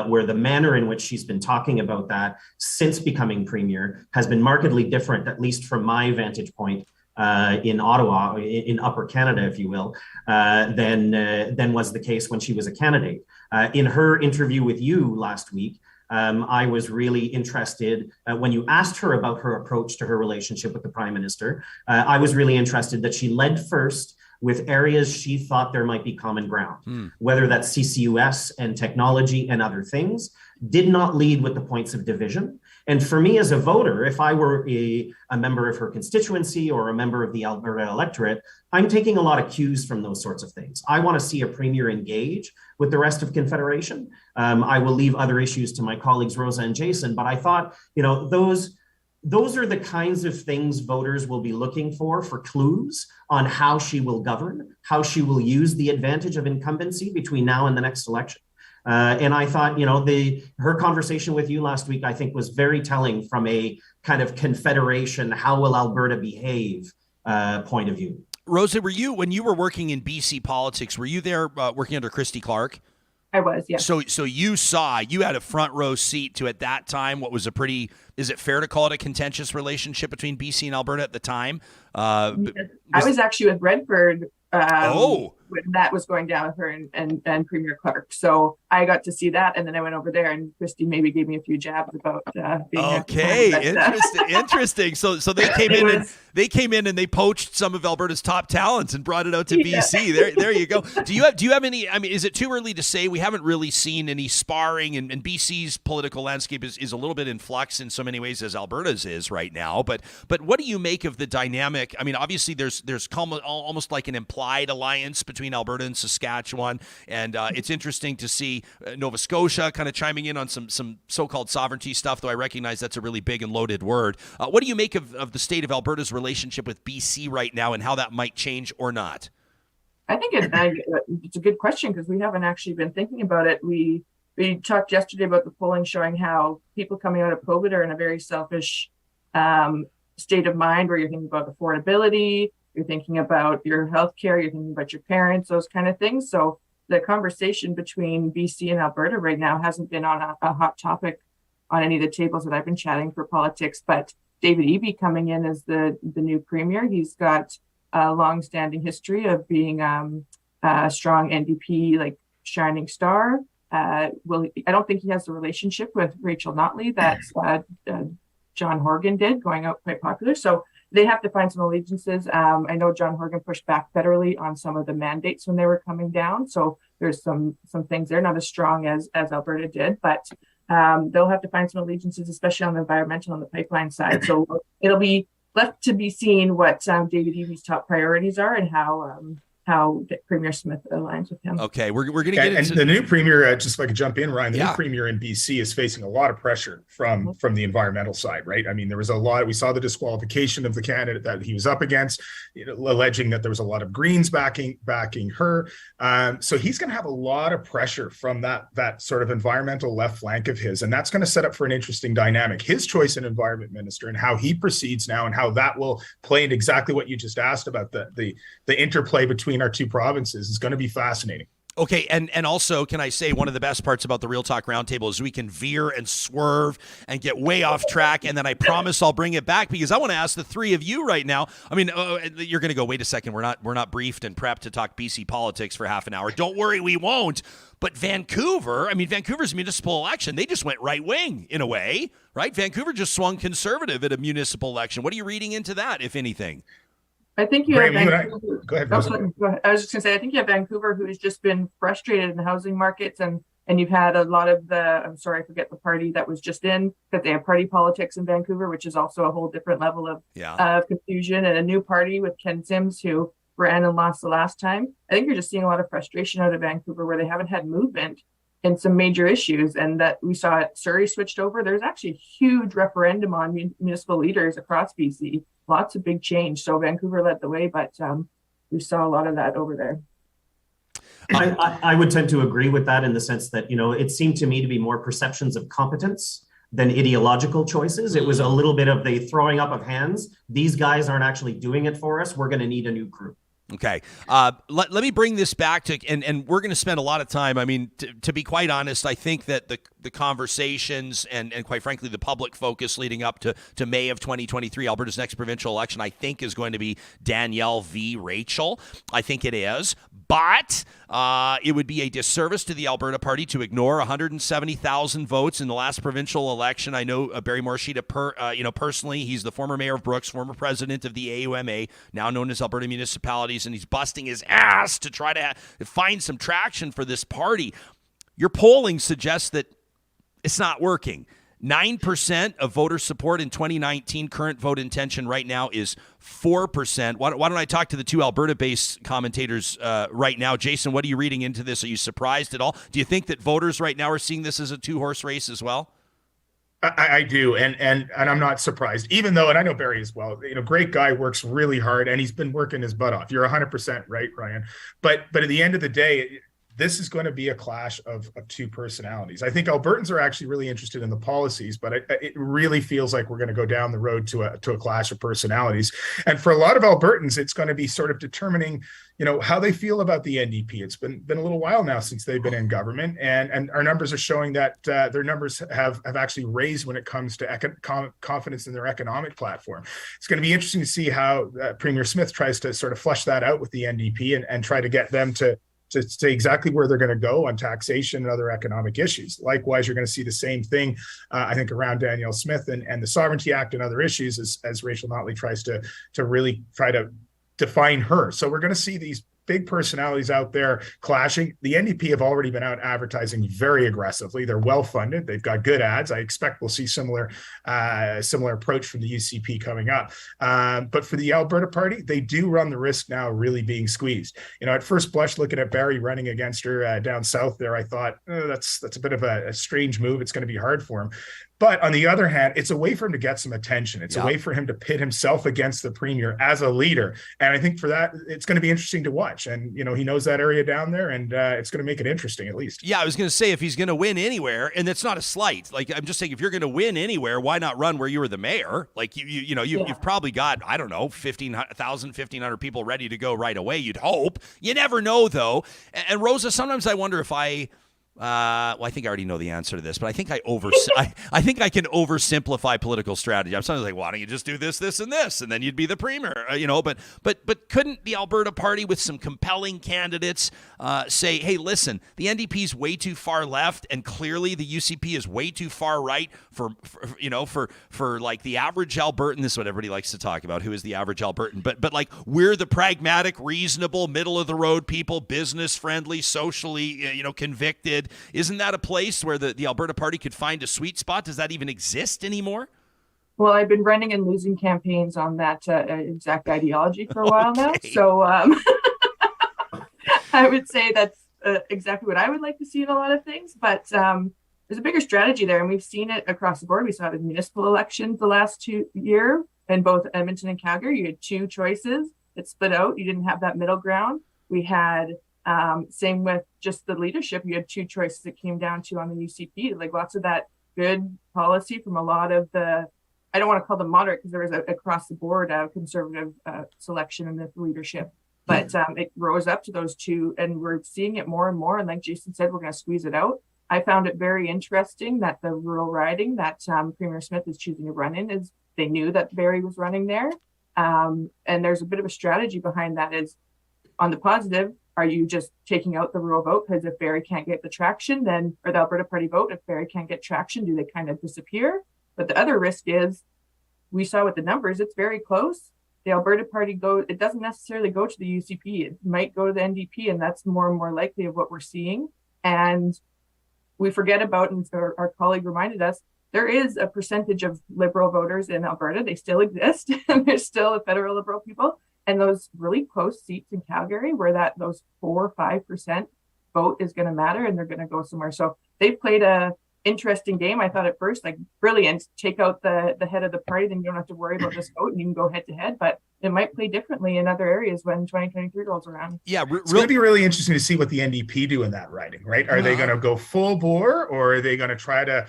Where the manner in which she's been talking about that since becoming premier has been markedly different, at least from my vantage point in Ottawa, in Upper Canada, if you will, than was the case when she was a candidate. In her interview with you last week, I was really interested when you asked her about her approach to her relationship with the Prime Minister. I was really interested that she led first with areas she thought there might be common ground, whether that's CCUS and technology and other things, did not lead with the points of division. And for me as a voter, if I were a member of her constituency or a member of the Alberta electorate, I'm taking a lot of cues from those sorts of things. I want to see a premier engage with the rest of Confederation. I will leave other issues to my colleagues, Rosa and Jason, but I thought, those are the kinds of things voters will be looking for clues on how she will govern, how she will use the advantage of incumbency between now and the next election. And I thought, her conversation with you last week, I think, was very telling from a kind of Confederation, how will Alberta behave point of view. Rosa, when you were working in BC politics, were you there working under Christy Clark? I was, yeah. So you had a front row seat to, at that time, what was is it fair to call it a contentious relationship between BC and Alberta at the time? I was actually with Redford when that was going down with her and Premier Clark. So I got to see that, and then I went over there, and Christy maybe gave me a few jabs about being interesting. So they came in and they poached some of Alberta's top talents and brought it out to BC. There you go. Do you have any? I mean, is it too early to say? We haven't really seen any sparring, and BC's political landscape is a little bit in flux in so many ways as Alberta's is right now. But what do you make of the dynamic? I mean, obviously there's almost like an implied alliance between Alberta and Saskatchewan, and it's interesting to see Nova Scotia kind of chiming in on some so-called sovereignty stuff, though I recognize that's a really big and loaded word. What do you make of the state of Alberta's relationship with BC right now, and how that might change or not? I think it's a good question, because we haven't actually been thinking about it. We talked yesterday about the polling showing how people coming out of COVID are in a very selfish state of mind, where you're thinking about affordability, you're thinking about your healthcare, you're thinking about your parents, those kind of things. So the conversation between BC and Alberta right now hasn't been on a hot topic on any of the tables that I've been chatting for politics. But David Eby coming in as the new premier, he's got a long-standing history of being a strong NDP, like shining star. I don't think he has the relationship with Rachel Notley that John Horgan did, going out quite popular. So they have to find some allegiances. I know John Horgan pushed back federally on some of the mandates when they were coming down. So there's some things there, not as strong as Alberta did, but they'll have to find some allegiances, especially on the environmental and the pipeline side. So it'll be left to be seen what David Eby's top priorities are, and how Premier Smith aligns with him. Okay, we're going to get into the new premier. Just if I could jump in, Ryan, the new premier in BC is facing a lot of pressure from the environmental side, right? I mean, there was a lot. We saw the disqualification of the candidate that he was up against, alleging that there was a lot of Greens backing her. So he's going to have a lot of pressure from that sort of environmental left flank of his, and that's going to set up for an interesting dynamic. His choice in environment minister and how he proceeds now, and how that will play into exactly what you just asked about the interplay between our two provinces is going to be fascinating. Okay, and also, can I say one of the best parts about the Real Talk Roundtable is we can veer and swerve and get way off track, and then I promise I'll bring it back, because I want to ask the three of you right now. I mean, you're going to go, wait a second, we're not briefed and prepped to talk BC politics for half an hour. Don't worry, we won't. But Vancouver's municipal election, they just went right wing in a way, right? Vancouver just swung conservative at a municipal election. What are you reading into that, if anything? I think you have Vancouver. Go ahead. Go ahead. I was just going to say, I think you have Vancouver, who has just been frustrated in the housing markets, and you've had a lot of I forget the party that was just in, that they have party politics in Vancouver, which is also a whole different level of confusion, and a new party with Ken Sims, who ran and lost the last time. I think you're just seeing a lot of frustration out of Vancouver, where they haven't had movement in some major issues, and that we saw it. Surrey switched over. There's actually a huge referendum on municipal leaders across BC. Lots of big change. So Vancouver led the way, but we saw a lot of that over there. I would tend to agree with that, in the sense that, it seemed to me to be more perceptions of competence than ideological choices. It was a little bit of the throwing up of hands. These guys aren't actually doing it for us. We're going to need a new crew. Okay. Let me bring this back to, and we're going to spend a lot of time. I mean, to be quite honest, I think that the conversations and quite frankly, the public focus leading up to May of 2023, Alberta's next provincial election, I think is going to be Danielle v. Rachel. I think it is. But it would be a disservice to the Alberta Party to ignore 170,000 votes in the last provincial election. I know Barry Morishita, personally. He's the former mayor of Brooks, former president of the AUMA, now known as Alberta Municipalities, and he's busting his ass to try to find some traction for this party. Your polling suggests that it's not working. 9% of voter support in 2019. Current vote intention right now is 4%. Why don't I talk to the two Alberta-based commentators right now? Jason, what are you reading into this? Are you surprised at all? Do you think that voters right now are seeing this as a two-horse race as well? I do, and I'm not surprised, even though, and I know Barry as well, great guy, works really hard, and he's been working his butt off. You're 100% right, Ryan. But at the end of the day, this is going to be a clash of two personalities. I think Albertans are actually really interested in the policies, but it really feels like we're going to go down the road to a clash of personalities. And for a lot of Albertans, it's going to be sort of determining, how they feel about the NDP. It's been a little while now since they've been in government, and our numbers are showing that their numbers have actually raised when it comes to confidence in their economic platform. It's going to be interesting to see how Premier Smith tries to sort of flush that out with the NDP and try to get them to say exactly where they're going to go on taxation and other economic issues. Likewise, you're going to see the same thing, I think, around Danielle Smith and the Sovereignty Act and other issues as Rachel Notley tries to really try to define her. So we're going to see these big personalities out there clashing. The NDP have already been out advertising very aggressively. They're well funded. They've got good ads. I expect we'll see similar approach from the UCP coming up. But for the Alberta Party, they do run the risk now of really being squeezed. At first blush, looking at Barry running against her down south there, I thought, that's a bit of a strange move. It's going to be hard for him. But on the other hand, it's a way for him to get some attention. It's a way for him to pit himself against the premier as a leader. And I think for that, it's going to be interesting to watch. And, he knows that area down there, and it's going to make it interesting at least. Yeah, I was going to say, if he's going to win anywhere, and that's not a slight. Like, I'm just saying, if you're going to win anywhere, why not run where you were the mayor? Like, you've probably got, 1,500 people ready to go right away, you'd hope. You never know, though. And Rosa, sometimes I wonder if I think I already know the answer to this, but I think I can oversimplify political strategy. I'm sometimes like, why don't you just do this, this, and this, and then you'd be the premier, But couldn't the Alberta Party, with some compelling candidates, say, hey, listen, the NDP's way too far left, and clearly the UCP is way too far right for like the average Albertan. This is what everybody likes to talk about. Who is the average Albertan? But like, we're the pragmatic, reasonable, middle of the road people, business friendly, socially, convicted. Isn't that a place where the Alberta Party could find a sweet spot? Does that even exist anymore? Well, I've been running and losing campaigns on that exact ideology for a while now. So I would say that's exactly what I would like to see in a lot of things. But there's a bigger strategy there, and we've seen it across the board. We saw it in municipal elections the last 2 years in both Edmonton and Calgary. You had two choices that split out. You didn't have that middle ground. We had same with just the leadership. You had two choices that came down to on the UCP, like lots of that good policy from a lot of the, I don't want to call them moderate because there was across the board conservative selection in the leadership, but it rose up to those two, and we're seeing it more and more. And like Jason said, we're going to squeeze it out. I found it very interesting that the rural riding that Premier Smith is choosing to run in is they knew that Barry was running there. And there's a bit of a strategy behind that. Is on the positive, are you just taking out the rural vote? Because if Barry can't get the traction, then, or the Alberta Party vote, if Barry can't get traction, do they kind of disappear? But the other risk is, we saw with the numbers, it's very close. The Alberta Party it doesn't necessarily go to the UCP. It might go to the NDP, and that's more and more likely of what we're seeing. And we forget about, and our colleague reminded us, there is a percentage of Liberal voters in Alberta. They still exist, and there's still a federal Liberal people. And those really close seats in Calgary where those 4 or 5% vote is going to matter, and they're going to go somewhere. So they played a interesting game. I thought at first, like, brilliant, take out the head of the party, then you don't have to worry about this vote and you can go head to head. But it might play differently in other areas when 2023 rolls around. Yeah, it's going to be really interesting to see what the NDP do in that riding, right? Are they going to go full bore, or are they going to try to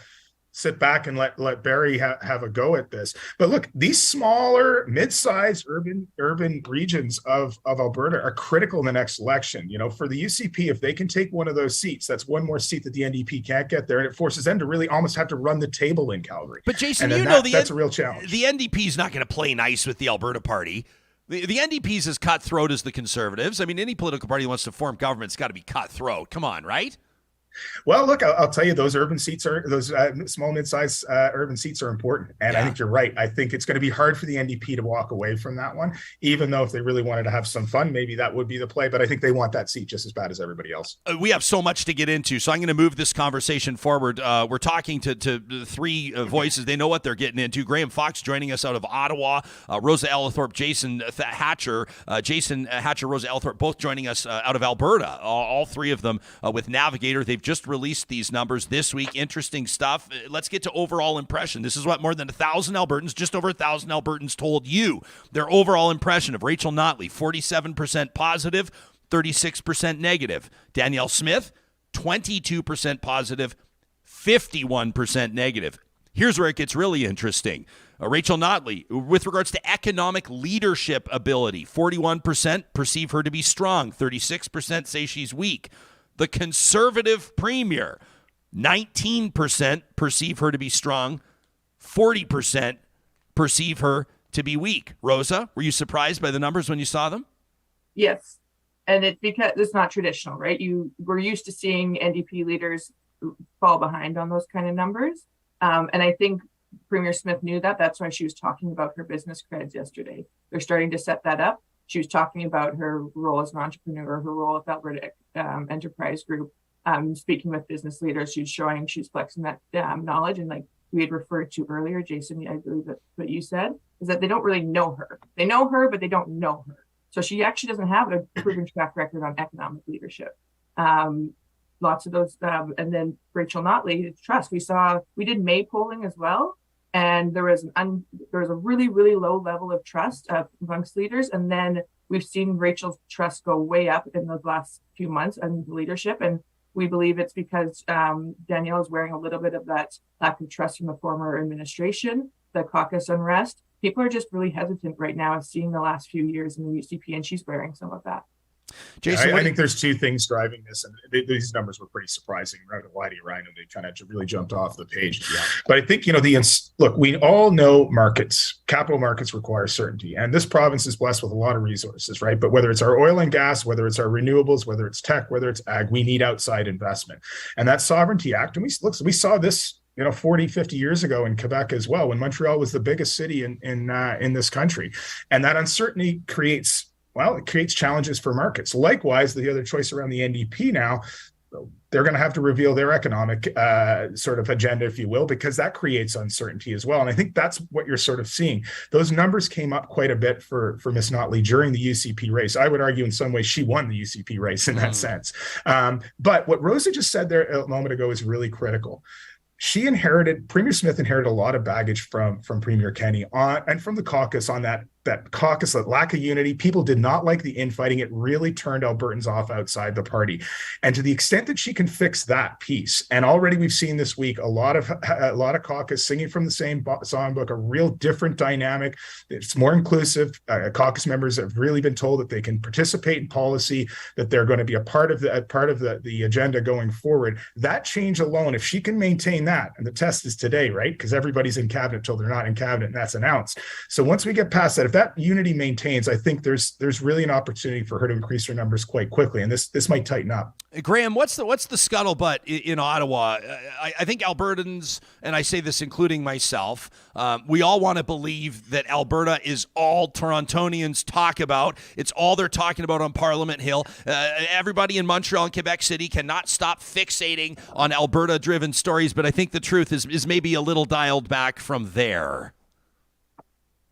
sit back and let Barry have a go at this? But look, these smaller, mid-sized urban regions of Alberta are critical in the next election. For the UCP, if they can take one of those seats, that's one more seat that the NDP can't get there, and it forces them to really almost have to run the table in Calgary. But Jason, that's a real challenge. The NDP is not going to play nice with the Alberta Party. The NDP is as cutthroat as the Conservatives. I mean, any political party that wants to form government's got to be cutthroat. Come on, right? Well, look, I'll tell you, those urban seats are those small, mid-sized urban seats are important. And I think you're right. I think it's going to be hard for the NDP to walk away from that one, even though if they really wanted to have some fun, maybe that would be the play. But I think they want that seat just as bad as everybody else. We have so much to get into, so I'm going to move this conversation forward. We're talking to three voices. They know what they're getting into. Graham Fox joining us out of Ottawa, Rosa Ellithorpe, Jason Hatcher, Rosa Ellithorpe, both joining us out of Alberta, all three of them with Navigator. They've just released these numbers this week. Interesting stuff. Let's get to overall impression. This is what more than 1,000 Albertans, just over 1,000 Albertans told you their overall impression of Rachel Notley. 47% positive, 36% negative. Danielle Smith, 22% positive, 51% negative. Here's where it gets really interesting. Rachel Notley, with regards to economic leadership ability, 41% perceive her to be strong, 36% say she's weak. The Conservative Premier, 19% perceive her to be strong, 40% perceive her to be weak. Rosa, were you surprised by the numbers when you saw them? Yes. And it's because it's not traditional, right? We're used to seeing NDP leaders fall behind on those kind of numbers. And I think Premier Smith knew that. That's why she was talking about her business creds yesterday. They're starting to set that up. She was talking about her role as an entrepreneur, her role at the Alberta Enterprise Group, speaking with business leaders. She's flexing that knowledge. And like we had referred to earlier, Jason, I believe that what you said is that they don't really know her. They know her, but they don't know her. So she actually doesn't have a proven track record on economic leadership. Lots of those. And then Rachel Notley, trust. We did May polling as well. And there was a really, really low level of trust amongst leaders. And then we've seen Rachel's trust go way up in the last few months in leadership. And we believe it's because Danielle is wearing a little bit of that lack of trust from the former administration, the caucus unrest. People are just really hesitant right now of seeing the last few years in the UCP, and she's wearing some of that. Jason, I think there's two things driving this, and these numbers were pretty surprising. Right, why do you, Ryan? They kind of really jumped off the page. Yeah. But I think look, we all know capital markets require certainty, and this province is blessed with a lot of resources, right? But whether it's our oil and gas, whether it's our renewables, whether it's tech, whether it's ag, we need outside investment, and that Sovereignty Act. And we saw this 40, 50 years ago in Quebec as well, when Montreal was the biggest city in this country, and that uncertainty creates challenges for markets. Likewise, the other choice around the NDP now, they're going to have to reveal their economic sort of agenda, if you will, because that creates uncertainty as well. And I think that's what you're sort of seeing. Those numbers came up quite a bit for Ms. Notley during the UCP race. I would argue in some ways she won the UCP race in that sense. But what Rosa just said there a moment ago is really critical. Premier Smith inherited a lot of baggage from Premier Kenney and from the caucus on that caucus, that lack of unity. People did not like the infighting. It really turned Albertans off outside the party. And to the extent that she can fix that piece, and already we've seen this week a lot of caucus singing from the same songbook, a real different dynamic. It's more inclusive. Caucus members have really been told that they can participate in policy, that they're going to be a part of the agenda going forward. That change alone, if she can maintain that, and the test is today, right? Because everybody's in cabinet till they're not in cabinet, and that's announced. So once we get past that, if that unity maintains, I think there's really an opportunity for her to increase her numbers quite quickly, and this might tighten up. Graham, what's the scuttlebutt in Ottawa? I think Albertans, and I say this including myself, we all want to believe that Alberta is all Torontonians talk about. It's all they're talking about on Parliament Hill. Everybody in Montreal and Quebec City cannot stop fixating on Alberta-driven stories, but I think the truth is maybe a little dialed back from there.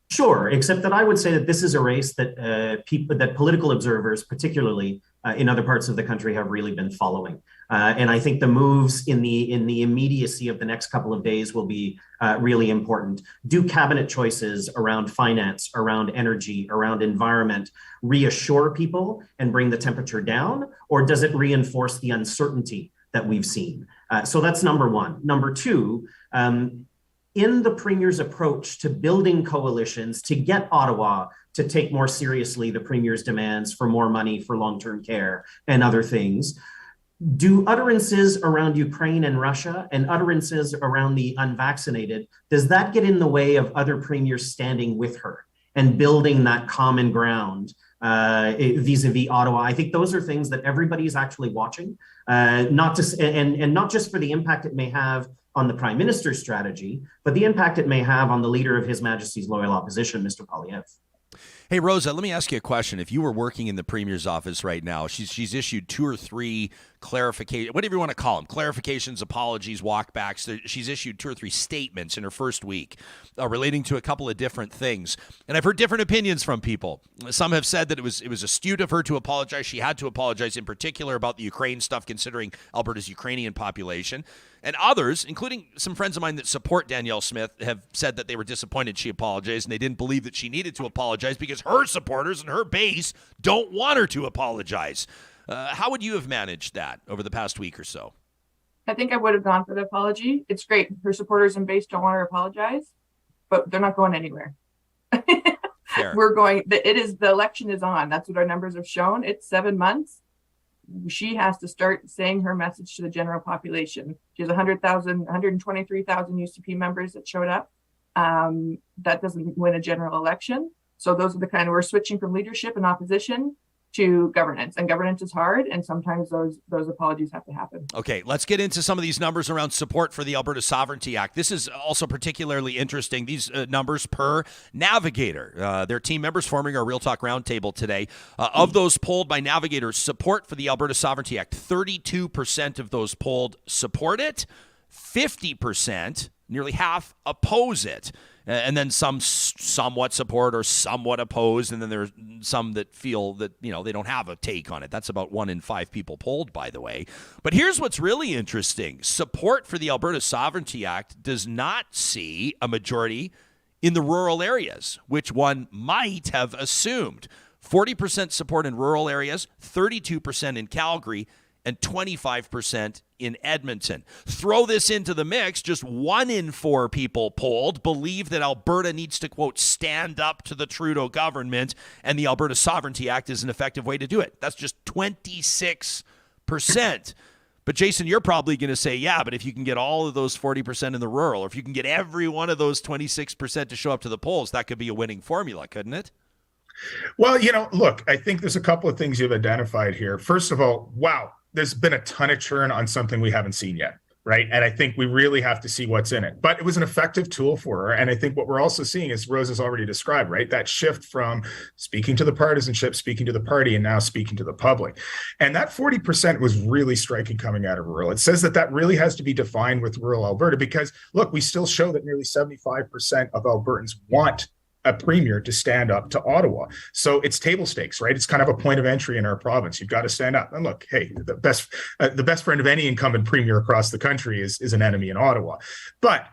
Sure, except that I would say that this is a race that that political observers, particularly in other parts of the country, have really been following. And I think the moves in the immediacy of the next couple of days will be really important. Do cabinet choices around finance, around energy, around environment reassure people and bring the temperature down, or does it reinforce the uncertainty that we've seen? So that's number one. Number two, in the Premier's approach to building coalitions to get Ottawa to take more seriously the Premier's demands for more money for long-term care and other things, do utterances around Ukraine and Russia and utterances around the unvaccinated, does that get in the way of other premiers standing with her and building that common ground vis-a-vis Ottawa. I think those are things that everybody's actually watching, not just for the impact it may have on the Prime Minister's strategy, but the impact it may have on the leader of His Majesty's loyal opposition, Mr. Poilievre. Hey, Rosa, let me ask you a question. If you were working in the Premier's office right now, she's issued 2 or 3 clarifications, whatever you want to call them, clarifications, apologies, walkbacks. She's issued 2 or 3 statements in her first week relating to a couple of different things. And I've heard different opinions from people. Some have said that it was astute of her to apologize. She had to apologize in particular about the Ukraine stuff, considering Alberta's Ukrainian population. And others, including some friends of mine that support Danielle Smith, have said that they were disappointed she apologized and they didn't believe that she needed to apologize because her supporters and her base don't want her to apologize. How would you have managed that over the past week or so? I think I would have gone for the apology. It's great. Her supporters and base don't want her to apologize, but they're not going anywhere. Fair. The election is on. That's what our numbers have shown. It's 7 months. She has to start saying her message to the general population. She has 123,000 UCP members that showed up. That doesn't win a general election. So those are the kind of, we're switching from leadership and opposition to governance, and governance is hard, and sometimes those apologies have to happen. Okay, let's get into some of these numbers around support for the Alberta Sovereignty Act. This is also particularly interesting. These numbers per Navigator. Their team members forming our Real Talk Roundtable today. Of those polled by Navigator, support for the Alberta Sovereignty Act, 32% of those polled support it, 50%, nearly half, oppose it. And then some somewhat support or somewhat oppose, and then there's some that feel that, they don't have a take on it. That's about 1 in 5 people polled, by the way. But here's what's really interesting. Support for the Alberta Sovereignty Act does not see a majority in the rural areas, which one might have assumed. 40% support in rural areas, 32% in Calgary, and 25% in Edmonton. Throw this into the mix, just 1 in 4 people polled believe that Alberta needs to, quote, stand up to the Trudeau government, and the Alberta Sovereignty Act is an effective way to do it. That's just 26%. But Jason, you're probably going to say, yeah, but if you can get all of those 40% in the rural, or if you can get every one of those 26% to show up to the polls, that could be a winning formula, couldn't it? Well, look, I think there's a couple of things you've identified here. First of all, wow, there's been a ton of churn on something we haven't seen yet, right? And I think we really have to see what's in it. But it was an effective tool for her. And I think what we're also seeing is Rosa's already described, right? That shift from speaking to the partisanship, speaking to the party, and now speaking to the public. And that 40% was really striking coming out of rural. It says that really has to be defined with rural Alberta because, look, we still show that nearly 75% of Albertans want a premier to stand up to Ottawa. So it's table stakes, right? It's kind of a point of entry in our province. You've got to stand up. And look, hey, the best friend of any incumbent premier across the country is an enemy in Ottawa. But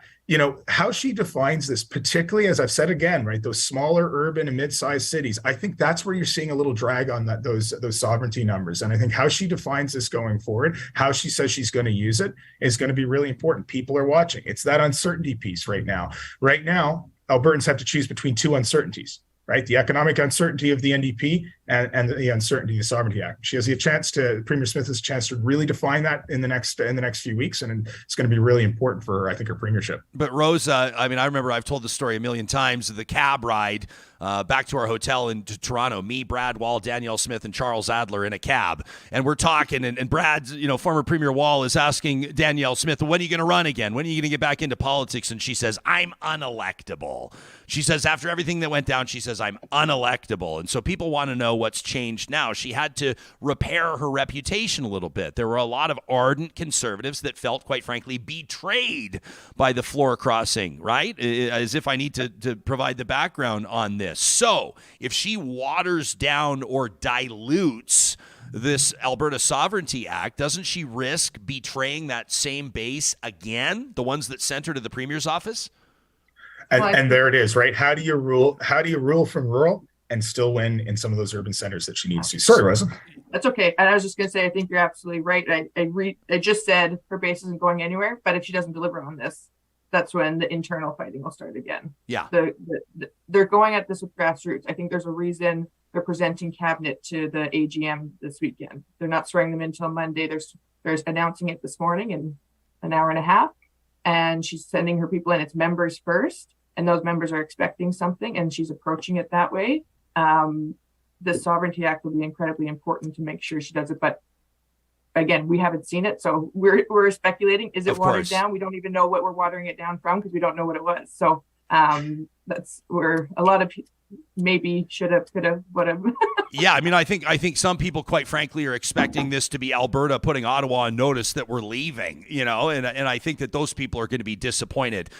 how she defines this, particularly, as I've said again, right, those smaller urban and mid-sized cities, I think that's where you're seeing a little drag on those sovereignty numbers. And I think how she defines this going forward, how she says she's going to use it, is going to be really important. People are watching. It's that uncertainty piece right now. Right now, Albertans have to choose between 2 uncertainties, right? The economic uncertainty of the NDP and the uncertainty of the Sovereignty Act. She has the chance Premier Smith has a chance to really define that in the next few weeks, and it's going to be really important for her, I think, her premiership. But Rosa, I remember I've told the story a million times, the cab ride back to our hotel in Toronto, me, Brad Wall, Danielle Smith, and Charles Adler in a cab. And we're talking, and Brad's, former Premier Wall is asking Danielle Smith, when are you going to run again? When are you going to get back into politics? And she says, I'm unelectable. She says, after everything that went down, she says, I'm unelectable. And so people want to know what's changed now. She had to repair her reputation a little bit. There were a lot of ardent conservatives that felt, quite frankly, betrayed by the floor crossing, right? As if I need to provide the background on this. So if she waters down or dilutes this Alberta Sovereignty Act, doesn't she risk betraying that same base again, the ones that sent her to the Premier's office? And there it is, right? How do you rule from rural and still win in some of those urban centers that she needs to? Sorry, Rosa. That's okay. And I was just going to say, I think you're absolutely right. I just said her base isn't going anywhere, but if she doesn't deliver on this, that's when the internal fighting will start again. Yeah. They're going at this with grassroots. I think there's a reason they're presenting cabinet to the AGM this weekend. They're not swearing them in until Monday. They're announcing it this morning in an hour and a half, and she's sending her people in. It's members first, and those members are expecting something, and she's approaching it that way. the Sovereignty Act will be incredibly important to make sure she does it. But again, we haven't seen it, so we're speculating. Is it watered down? We don't even know what we're watering it down from because we don't know what it was. So that's where a lot of maybe should have, could have, would have. Yeah, I mean, I think some people, quite frankly, are expecting this to be Alberta putting Ottawa on notice that we're leaving, and I think that those people are going to be disappointed.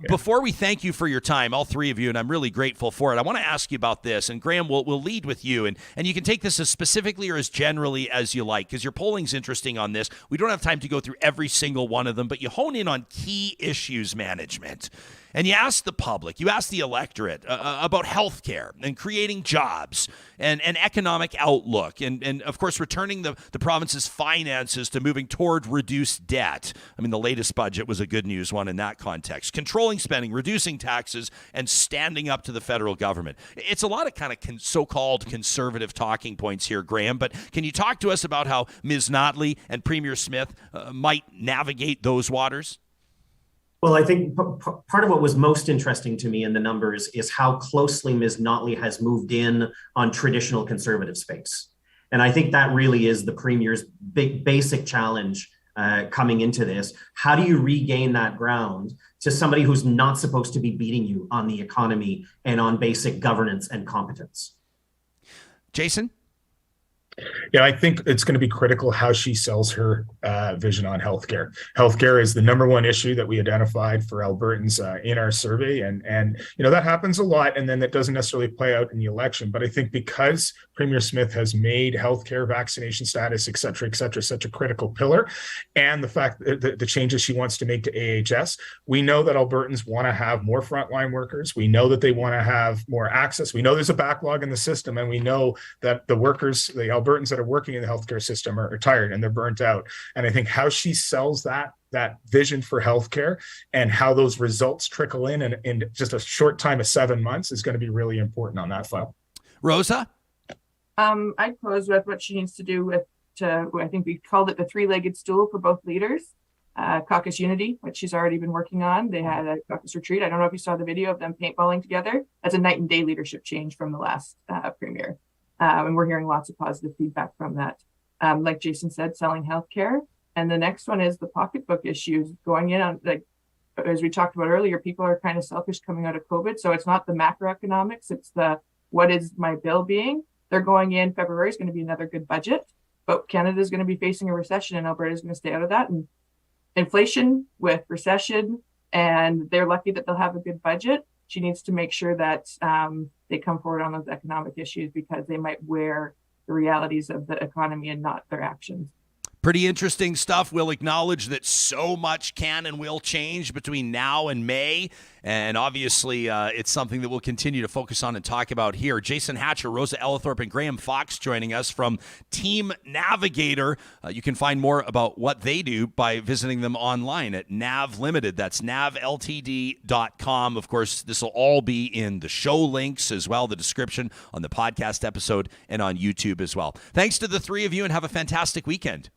Before we thank you for your time, all three of you, and I'm really grateful for it, I want to ask you about this, and Graham, we'll lead with you, and you can take this as specifically or as generally as you like, because your polling's interesting on this. We don't have time to go through every single one of them, but you hone in on key issues management. And you ask the public, you ask the electorate about healthcare and creating jobs and economic outlook and of course, returning the province's finances to moving toward reduced debt. I mean, the latest budget was a good news one in that context. Controlling spending, reducing taxes, and standing up to the federal government. It's a lot of kind of so-called conservative talking points here, Graham, but can you talk to us about how Ms. Notley and Premier Smith might navigate those waters? Well, I think part of what was most interesting to me in the numbers is how closely Ms. Notley has moved in on traditional conservative space. And I think that really is the Premier's basic challenge coming into this. How do you regain that ground to somebody who's not supposed to be beating you on the economy and on basic governance and competence? Jason? Yeah, I think it's going to be critical how she sells her vision on healthcare. Healthcare is the number one issue that we identified for Albertans in our survey, and that happens a lot, and then that doesn't necessarily play out in the election. But I think because Premier Smith has made healthcare, vaccination status, et cetera, such a critical pillar, and the fact that the changes she wants to make to AHS, we know that Albertans want to have more frontline workers. We know that they want to have more access. We know there's a backlog in the system, and we know that the workers, the Albertans that are working in the healthcare system are tired and they're burnt out. And I think how she sells that vision for healthcare and how those results trickle in just a short time of 7 months is going to be really important on that file. Rosa? I'd close with what she needs to do with, I think we called it the three-legged stool for both leaders. Caucus Unity, which she's already been working on. They had a caucus retreat. I don't know if you saw the video of them paintballing together. That's a night and day leadership change from the last premier. And we're hearing lots of positive feedback from that. Like Jason said, selling healthcare. And the next one is the pocketbook issues going in on, like, as we talked about earlier, people are kind of selfish coming out of COVID. So it's not the macroeconomics, it's the, what is my bill being? They're going in, February is going to be another good budget, but Canada is going to be facing a recession and Alberta is going to stay out of that. And inflation with recession, and they're lucky that they'll have a good budget. She needs to make sure that they come forward on those economic issues because they might wear the realities of the economy and not their actions. Pretty interesting stuff. We'll acknowledge that so much can and will change between now and May. And obviously, it's something that we'll continue to focus on and talk about here. Jason Hatcher, Rosa Ellithorpe, and Graham Fox joining us from Team Navigator. You can find more about what they do by visiting them online at Nav Limited. That's navltd.com. Of course, this will all be in the show links as well, the description on the podcast episode and on YouTube as well. Thanks to the three of you and have a fantastic weekend.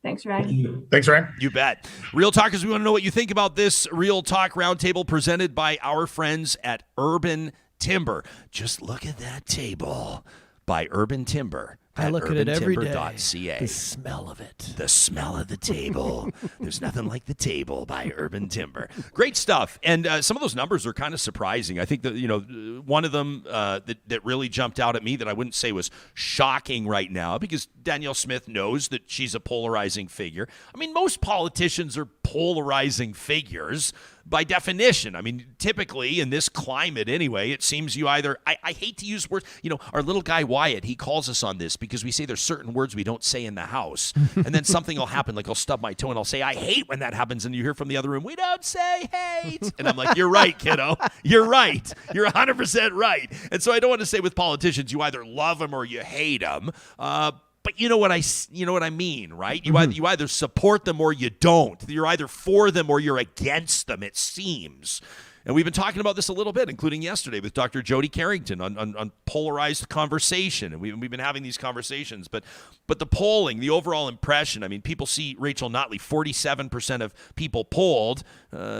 Thanks, Ryan. Thanks, Ryan. You bet. Real Talkers, we want to know what you think about this Real Talk Roundtable presented by our friends at Urban Timber. Just look at that table by Urban Timber. I look at it every day. The smell of it. The smell of the table. There's nothing like the table by Urban Timber. Great stuff. And some of those numbers are kind of surprising. I think that, one of them that really jumped out at me that I wouldn't say was shocking right now, because Danielle Smith knows that she's a polarizing figure. I mean, most politicians are polarizing figures by definition. I mean, typically in this climate anyway, it seems you either, I hate to use words, our little guy Wyatt, he calls us on this because we say there's certain words we don't say in the house. And then something will happen, like I'll stub my toe and I'll say, I hate when that happens. And you hear from the other room, we don't say hate. And I'm like, you're right, kiddo. You're right. You're 100% right. And so I don't want to say with politicians, you either love them or you hate them. But you know what I mean, right? You either support them or you don't. You're either for them or you're against them, it seems. And we've been talking about this a little bit, including yesterday with Dr. Jody Carrington on polarized conversation. And we've been having these conversations. But the polling, the overall impression, I mean, people see Rachel Notley, 47% of people polled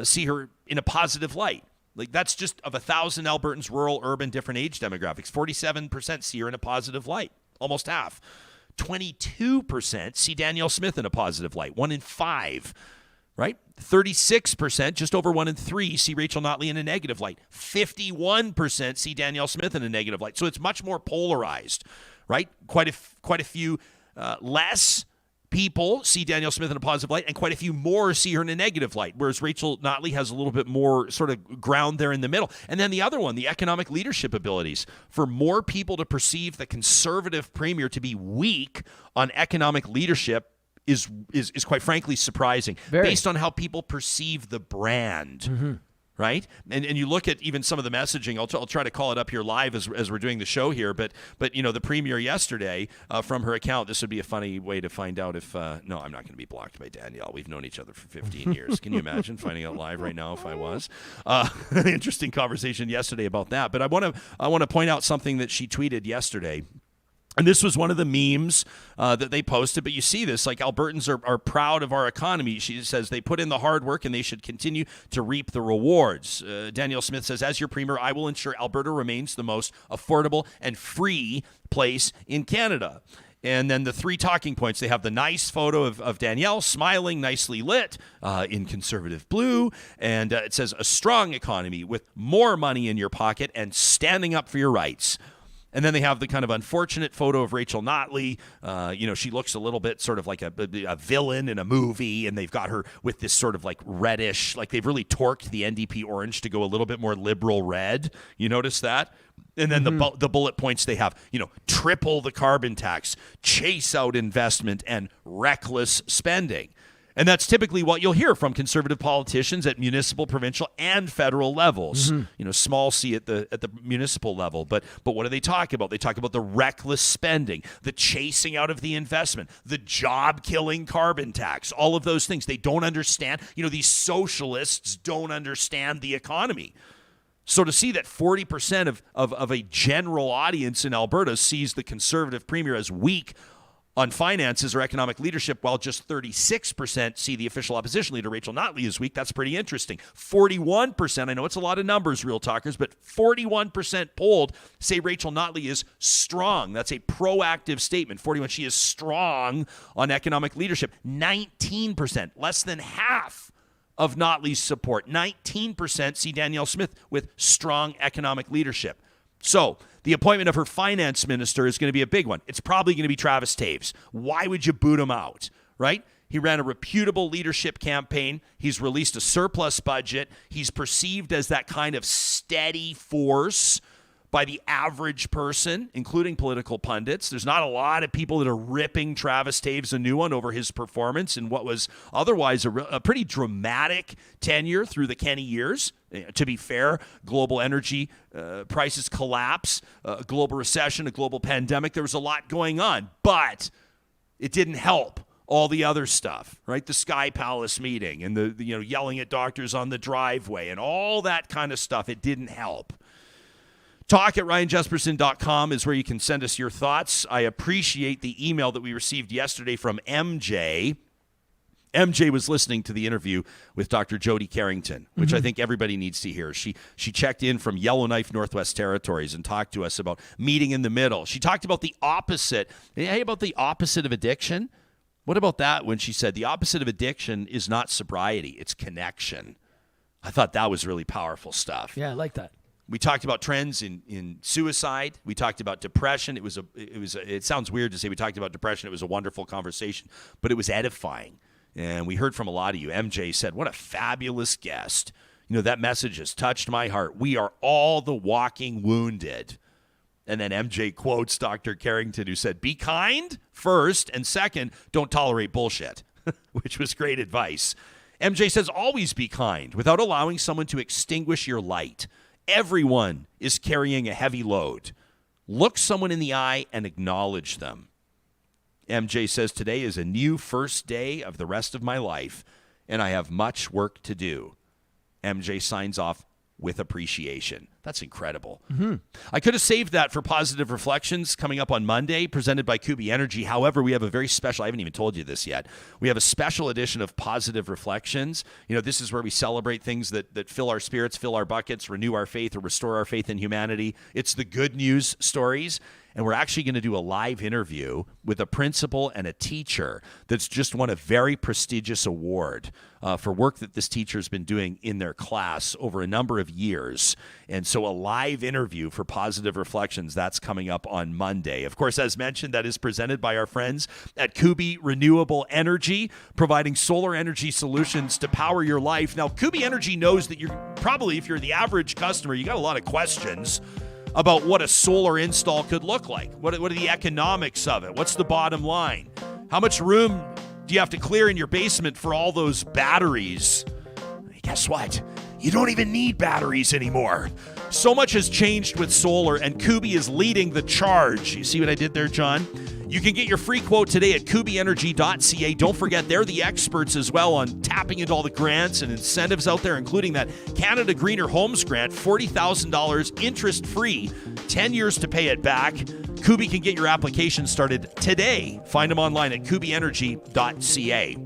see her in a positive light. Like, that's just of 1,000 Albertans, rural, urban, different age demographics. 47% see her in a positive light, almost half. 22% see Danielle Smith in a positive light, 1 in 5. Right? 36%, just over 1 in 3, see Rachel Notley in a negative light. 51% see Danielle Smith in a negative light. So it's much more polarized, right? Quite a few less people see Danielle Smith in a positive light, and quite a few more see her in a negative light, whereas Rachel Notley has a little bit more sort of ground there in the middle. And then the other one, the economic leadership abilities. For more people to perceive the Conservative Premier to be weak on economic leadership is quite frankly surprising. Based on how people perceive the brand, right? And you look at even some of the messaging. I'll try to call it up here live as we're doing the show here. But the Premier yesterday from her account, this would be a funny way to find out if no, I'm not going to be blocked by Danielle. We've known each other for 15 years. Can you imagine finding out live right now if I was? Interesting conversation yesterday about that. But I want to point out something that she tweeted yesterday. And this was one of the memes that they posted, but you see this, like, Albertans are proud of our economy. She says they put in the hard work and they should continue to reap the rewards. Danielle Smith says, as your Premier, I will ensure Alberta remains the most affordable and free place in Canada. And then the 3 talking points, they have the nice photo of Danielle smiling, nicely lit in conservative blue. And it says a strong economy with more money in your pocket and standing up for your rights. And then they have the kind of unfortunate photo of Rachel Notley. She looks a little bit sort of like a villain in a movie, and they've got her with this sort of like reddish, like they've really torqued the NDP orange to go a little bit more liberal red. You notice that? And then the bullet points they have, triple the carbon tax, chase out investment, and reckless spending. And that's typically what you'll hear from Conservative politicians at municipal, provincial, and federal levels. Small C at the municipal level. But what do they talk about? They talk about the reckless spending, the chasing out of the investment, the job-killing carbon tax, all of those things. They don't understand. These socialists don't understand the economy. So to see that 40% of a general audience in Alberta sees the Conservative Premier as weak on finances or economic leadership, while just 36% see the official opposition leader, Rachel Notley, as weak. That's pretty interesting. 41%, I know it's a lot of numbers, Real Talkers, but 41% polled say Rachel Notley is strong. That's a proactive statement. 41, she is strong on economic leadership. 19%, less than half of Notley's support. 19% see Danielle Smith with strong economic leadership. So the appointment of her finance minister is going to be a big one. It's probably going to be Travis Taves. Why would you boot him out, right? He ran a reputable leadership campaign. He's released a surplus budget. He's perceived as that kind of steady force by the average person, including political pundits. There's not a lot of people that are ripping Travis Taves a new one over his performance in what was otherwise a pretty dramatic tenure through the Kenny years. To be fair, global energy prices collapse, a global recession, a global pandemic. There was a lot going on, but it didn't help all the other stuff, right? The Sky Palace meeting and the yelling at doctors on the driveway and all that kind of stuff. It didn't help. Talk@RyanJesperson.com is where you can send us your thoughts. I appreciate the email that we received yesterday from MJ. MJ was listening to the interview with Dr. Jody Carrington, which I think everybody needs to hear. She checked in from Yellowknife, Northwest Territories, and talked to us about meeting in the middle. She talked about the opposite. Hey, about the opposite of addiction? What about that when she said the opposite of addiction is not sobriety, it's connection? I thought that was really powerful stuff. Yeah, I like that. We talked about trends in suicide. We talked about depression. It sounds weird to say we talked about depression. It was a wonderful conversation, but it was edifying. And we heard from a lot of you. MJ said, what a fabulous guest. That message has touched my heart. We are all the walking wounded. And then MJ quotes Dr. Carrington, who said, be kind first, and second, don't tolerate bullshit, which was great advice. MJ says, always be kind without allowing someone to extinguish your light. Everyone is carrying a heavy load. Look someone in the eye and acknowledge them. MJ says, today is a new first day of the rest of my life, and I have much work to do. MJ signs off with appreciation. That's incredible. Mm-hmm. I could have saved that for Positive Reflections coming up on Monday, presented by Kubi Energy. However, we have a very special, I haven't even told you this yet. We have a special edition of Positive Reflections. This is where we celebrate things that fill our spirits, fill our buckets, renew our faith, or restore our faith in humanity. It's the good news stories. And we're actually going to do a live interview with a principal and a teacher that's just won a very prestigious award for work that this teacher's been doing in their class over a number of years. And so a live interview for Positive Reflections, that's coming up on Monday. Of course, as mentioned, that is presented by our friends at Kubi Renewable Energy, providing solar energy solutions to power your life. Now, Kubi Energy knows that you're probably, if you're the average customer, you got a lot of questions about what a solar install could look like. What are the economics of it? What's the bottom line? How much room do you have to clear in your basement for all those batteries? Guess what? You don't even need batteries anymore. So much has changed with solar, and Kubi is leading the charge. You see what I did there, John? You can get your free quote today at kubienergy.ca. Don't forget, they're the experts as well on tapping into all the grants and incentives out there, including that Canada Greener Homes grant, $40,000 interest-free, 10 years to pay it back. Kubi can get your application started today. Find them online at kubienergy.ca.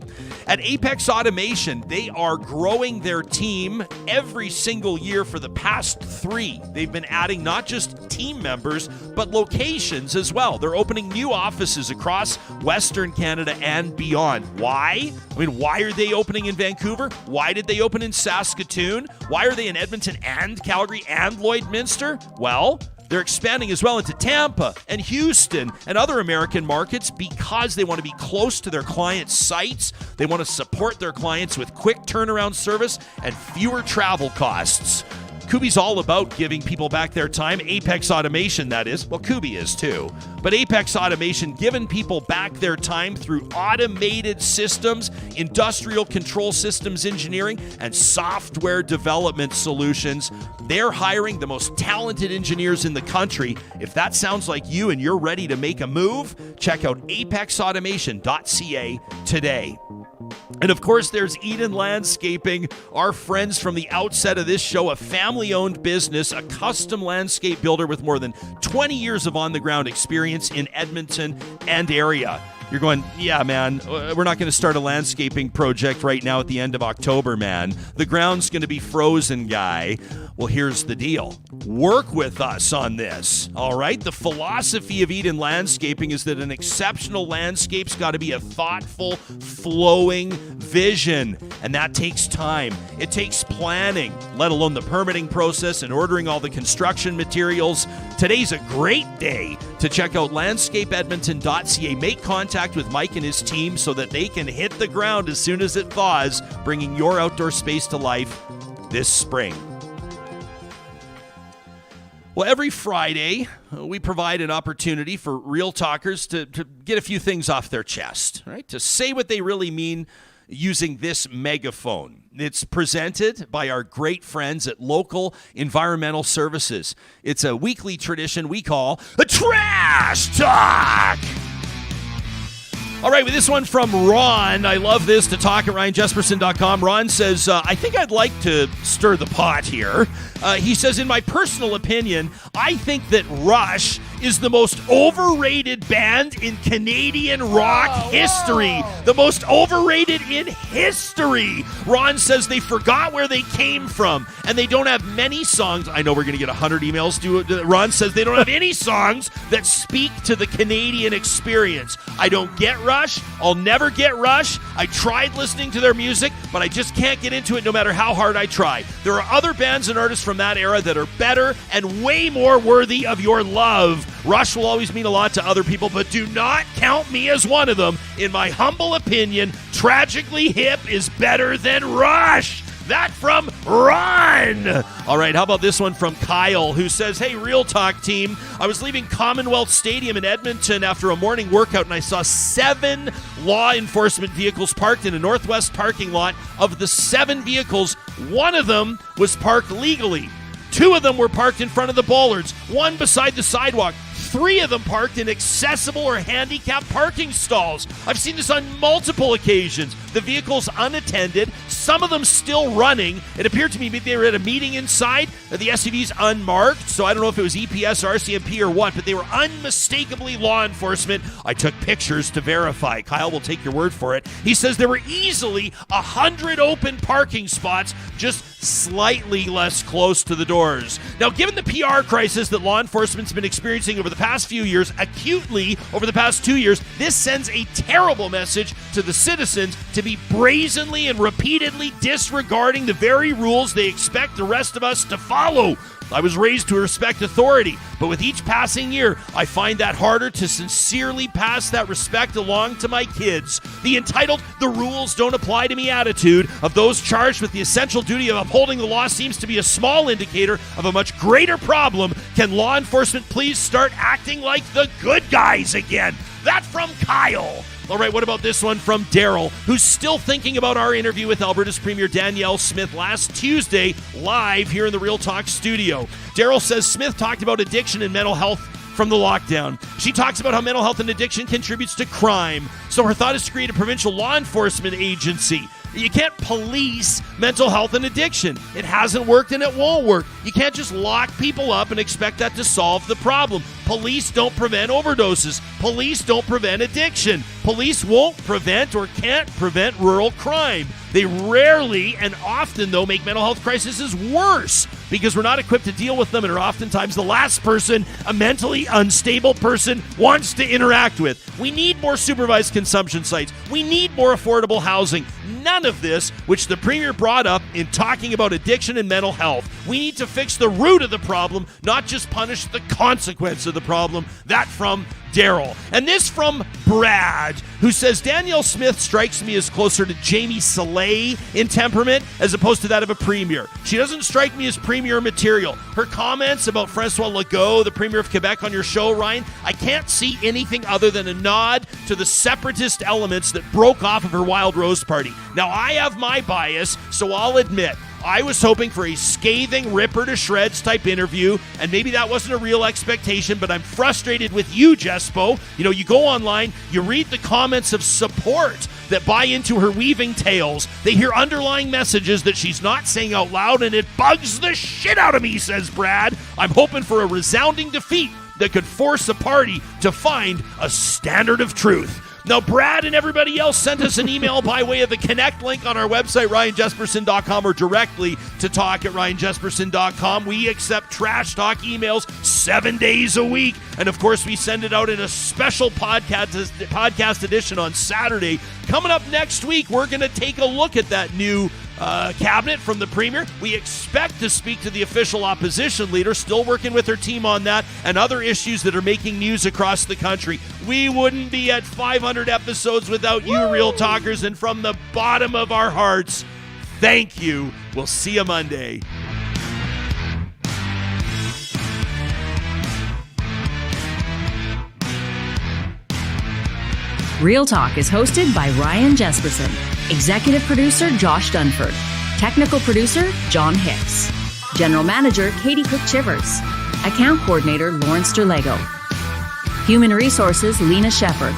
At Apex Automation, they are growing their team every single year for the past 3. They've been adding not just team members, but locations as well. They're opening new offices across Western Canada and beyond. Why? Why are they opening in Vancouver? Why did they open in Saskatoon? Why are they in Edmonton and Calgary and Lloydminster? Well, they're expanding as well into Tampa and Houston and other American markets because they want to be close to their clients' sites. They want to support their clients with quick turnaround service and fewer travel costs. Kubi's all about giving people back their time. Apex Automation, that is. Well, Kubi is too. But Apex Automation giving people back their time through automated systems, industrial control systems engineering, and software development solutions. They're hiring the most talented engineers in the country. If that sounds like you and you're ready to make a move, check out apexautomation.ca today. And of course, there's Eden Landscaping, our friends from the outset of this show, a family-owned business, a custom landscape builder with more than 20 years of on-the-ground experience in Edmonton and area. You're going, yeah, man, we're not going to start a landscaping project right now at the end of October, man. The ground's going to be frozen, guy. Well, here's the deal. Work with us on this, all right? The philosophy of Eden Landscaping is that an exceptional landscape's got to be a thoughtful, flowing vision, and that takes time. It takes planning, let alone the permitting process and ordering all the construction materials. Today's a great day to check out landscapeedmonton.ca. Make contact with Mike and his team so that they can hit the ground as soon as it thaws, bringing your outdoor space to life this spring. Well, every Friday, we provide an opportunity for real talkers to get a few things off their chest, right? To say what they really mean using this megaphone. It's presented by our great friends at Local Environmental Services. It's a weekly tradition we call a Trash Talk. All right, with this one from Ron. I love this, to talk at ryanjesperson.com. Ron says, I think I'd like to stir the pot here. He says, in my personal opinion, I think that Rush is the most overrated band in Canadian rock history. The most overrated in history. Ron says they forgot where they came from, and they don't have many songs. I know we're going to get 100 emails. Ron says they don't have any songs that speak to the Canadian experience. I don't get Rush. I'll never get Rush. I tried listening to their music, but I just can't get into it no matter how hard I try. There are other bands and artists from that era that are better and way more worthy of your love. Rush will always mean a lot to other people, but do not count me as one of them. In my humble opinion, Tragically Hip is better than Rush. That from Ron. All right, how about this one from Kyle, who says, hey, Real Talk team, I was leaving Commonwealth Stadium in Edmonton after a morning workout, and I saw 7 law enforcement vehicles parked in a northwest parking lot. Of the 7 vehicles, 1 of them was parked legally. 2 of them were parked in front of the bollards, 1 beside the sidewalk. 3 of them parked in accessible or handicapped parking stalls. I've seen this on multiple occasions. The vehicle's unattended. some of them still running. It appeared to me they were at a meeting inside. The SUVs unmarked, so I don't know if it was EPS, RCMP, or what, but they were unmistakably law enforcement. I took pictures to verify. Kyle will take your word for it. He says there were easily 100 open parking spots, just slightly less close to the doors. Now, given the PR crisis that law enforcement's been experiencing over the past few years, acutely over the past 2 years, this sends a terrible message to the citizens to be brazenly and repeatedly disregarding the very rules they expect the rest of us to follow. I was raised to respect authority, but with each passing year, I find that harder to sincerely pass that respect along to my kids. The entitled, "the rules don't apply to me" attitude of those charged with the essential duty of upholding the law seems to be a small indicator of a much greater problem. Can law enforcement please start acting like the good guys again? That from Kyle. All right, what about this one from Daryl, who's still thinking about our interview with Alberta's Premier Danielle Smith last Tuesday, live here in the Real Talk studio. Daryl says Smith talked about addiction and mental health from the lockdown. She talks about how mental health and addiction contributes to crime. So her thought is to create a provincial law enforcement agency. You can't police mental health and addiction. It hasn't worked and it won't work. You can't just lock people up and expect that to solve the problem. Police don't prevent overdoses. Police don't prevent addiction. Police won't prevent or can't prevent rural crime. They rarely and often, though, make mental health crises worse because we're not equipped to deal with them and are oftentimes the last person a mentally unstable person wants to interact with. We need more supervised consumption sites. We need more affordable housing. None of this, which the Premier brought up in talking about addiction and mental health. We need to fix the root of the problem, not just punish the consequence of the problem. That from Daryl. And this from Brad, who says Danielle Smith strikes me as closer to Jamie Saleh in temperament as opposed to that of a premier. She doesn't strike me as premier material. Her comments about Francois Legault, the Premier of Quebec, on your show, Ryan, I can't see anything other than a nod to the separatist elements that broke off of her Wild Rose Party. Now, I have my bias, so I'll admit, I was hoping for a scathing ripper to shreds type interview, and maybe that wasn't a real expectation, but I'm frustrated with you, Jespo. You know, you go online, you read the comments of support that buy into her weaving tales. They hear underlying messages that she's not saying out loud, and it bugs the shit out of me, says Brad. I'm hoping for a resounding defeat that could force the party to find a standard of truth. Now, Brad and everybody else sent us an email by way of the Connect link on our website, RyanJesperson.com, or directly to talk@RyanJesperson.com. We accept trash talk emails 7 days a week. And, of course, we send it out in a special podcast edition on Saturday. Coming up next week, we're going to take a look at that new cabinet from the Premier. We expect to speak to the official opposition leader, still working with her team on that, and other issues that are making news across the country. We wouldn't be at 500 episodes without you, Real Talkers, and from the bottom of our hearts, thank you. We'll see you Monday. Real Talk is hosted by Ryan Jesperson, executive producer Josh Dunford, technical producer John Hicks, general manager Katie Cook-Chivers, account coordinator Lawrence Derlego, human resources Lena Shepard,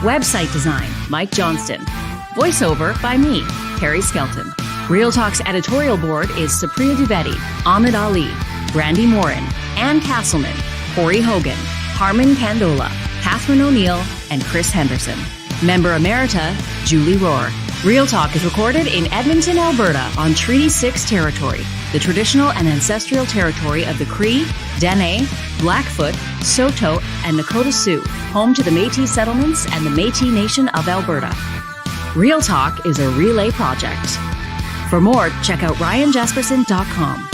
website design Mike Johnston, voiceover by me, Carrie Skelton. Real Talk's editorial board is Supriya Dwivedi, Ahmed Ali, Brandy Morin, Ann Castleman, Corey Hogan, Harman Candola, Catherine O'Neill, and Chris Henderson. Member Emerita, Julie Rohr. Real Talk is recorded in Edmonton, Alberta on Treaty 6 territory, the traditional and ancestral territory of the Cree, Dene, Blackfoot, Saulteaux, and Nakota Sioux, home to the Métis settlements and the Métis Nation of Alberta. Real Talk is a relay project. For more, check out RyanJesperson.com.